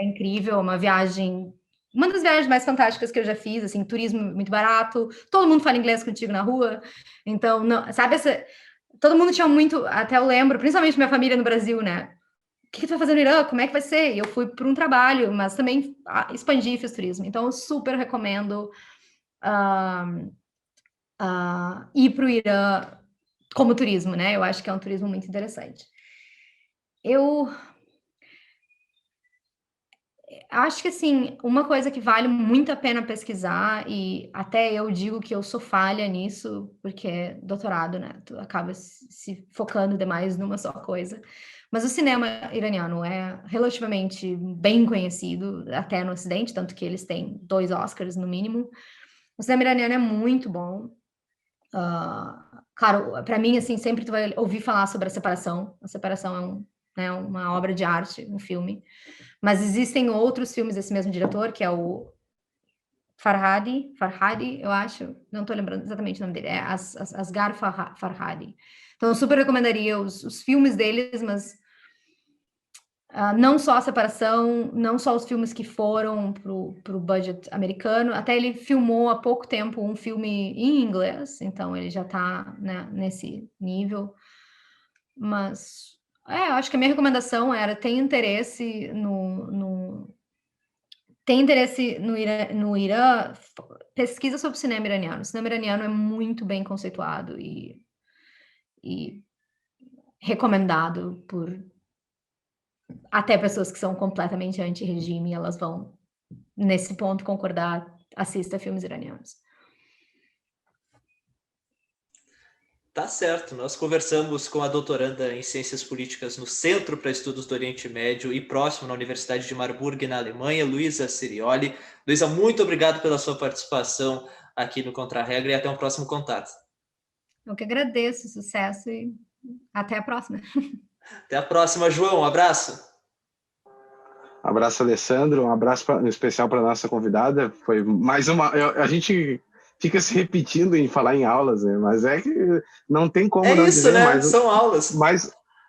uma viagem, uma das viagens mais fantásticas que eu já fiz, assim, turismo muito barato, todo mundo fala inglês contigo na rua, então, não, sabe, todo mundo tinha muito, até eu lembro, principalmente minha família no Brasil, né, o que tu vai fazer no Irã, como é que vai ser? E eu fui por um trabalho, mas também expandi e fiz turismo, então eu super recomendo ir para o Irã como turismo, né, eu acho que é um turismo muito interessante. Eu acho que, assim, uma coisa que vale muito a pena pesquisar, e até eu digo que eu sou falha nisso, porque é doutorado, né? Tu acaba se focando demais numa só coisa. Mas o cinema iraniano é relativamente bem conhecido, até no Ocidente, tanto que eles têm 2 Oscars no mínimo. O cinema iraniano é muito bom. Claro, para mim, assim, sempre tu vai ouvir falar sobre a Separação. A Separação é uma obra de arte, um filme. Mas existem outros filmes desse mesmo diretor, que é o Farhadi, eu acho, não estou lembrando exatamente o nome dele, é Asghar Farhadi. Então, eu super recomendaria os filmes deles, mas não só a Separação, não só os filmes que foram para o budget americano, até ele filmou há pouco tempo um filme em inglês, então ele já está, né, nesse nível. Mas, eu acho que a minha recomendação era, tem interesse no Irã, pesquisa sobre o cinema iraniano. O cinema iraniano é muito bem conceituado e recomendado por até pessoas que são completamente anti-regime, elas vão, nesse ponto, concordar, assista filmes iranianos. Tá certo, nós conversamos com a doutoranda em Ciências Políticas no Centro para Estudos do Oriente Médio e próximo na Universidade de Marburg, na Alemanha, Luísa Sirioli. Luísa, muito obrigado pela sua participação aqui no Contra-Regra e até um próximo contato. Eu que agradeço, sucesso e até a próxima. Até a próxima, João, um abraço. Abraço, Alessandro, um abraço especial para a nossa convidada. Foi mais uma... A gente fica se repetindo em falar em aulas, né? Mas é que não tem como não isso, dizer, né? mais, são aulas.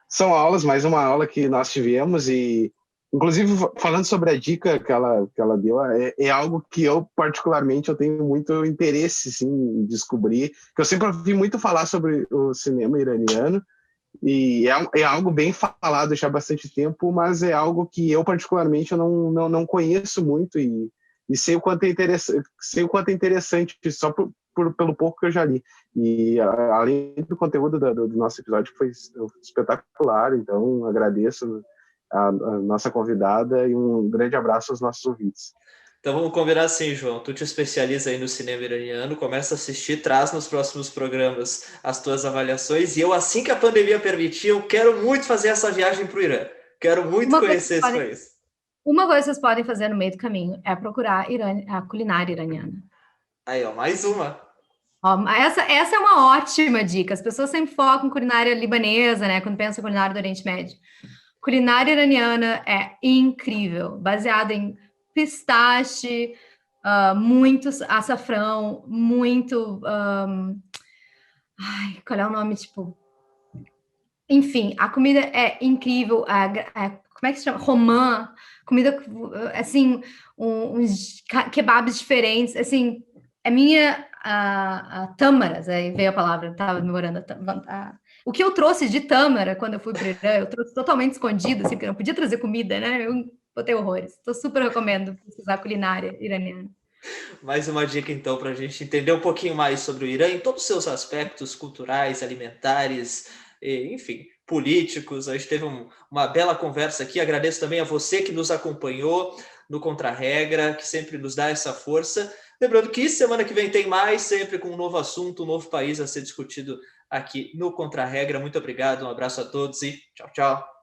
São aulas, mais uma aula que nós tivemos e, inclusive, falando sobre a dica que ela deu, é algo que eu, particularmente, eu tenho muito interesse, sim, em descobrir, que eu sempre ouvi muito falar sobre o cinema iraniano, e é algo bem falado já há bastante tempo, mas é algo que eu, particularmente, eu não conheço muito e sei o quanto é interessante só pelo pouco que eu já li. E além do conteúdo do nosso episódio, que foi espetacular, então agradeço a nossa convidada e um grande abraço aos nossos ouvintes. Então vamos combinar assim, João. Tu te especializa aí no cinema iraniano, começa a assistir, traz nos próximos programas as tuas avaliações. E eu, assim que a pandemia permitir, eu quero muito fazer essa viagem para o Irã. Quero muito conhecer esse país. Uma coisa que vocês podem fazer no meio do caminho é procurar a culinária iraniana. Aí, ó, mais uma. Essa é uma ótima dica. As pessoas sempre focam em culinária libanesa, né? Quando pensam em culinária do Oriente Médio. Culinária iraniana é incrível, baseada em pistache, muito açafrão, muito... qual é o nome? Tipo... Enfim, a comida é incrível. Como é que se chama? Romã. Comida, assim, uns kebabs diferentes. Assim, a minha... tâmaras, aí veio a palavra, estava memorando. O que eu trouxe de tâmara quando eu fui para o Irã, eu trouxe totalmente escondido, assim, porque eu não podia trazer comida, né? Eu botei horrores. Então, super recomendo pesquisar culinária iraniana. Mais uma dica, então, para a gente entender um pouquinho mais sobre o Irã em todos os seus aspectos culturais, alimentares, enfim, políticos. A gente teve uma bela conversa aqui. Agradeço também a você que nos acompanhou no Contra-Regra, que sempre nos dá essa força. Lembrando que semana que vem tem mais, sempre com um novo assunto, um novo país a ser discutido aqui no Contra-Regra. Muito obrigado, um abraço a todos e tchau, tchau.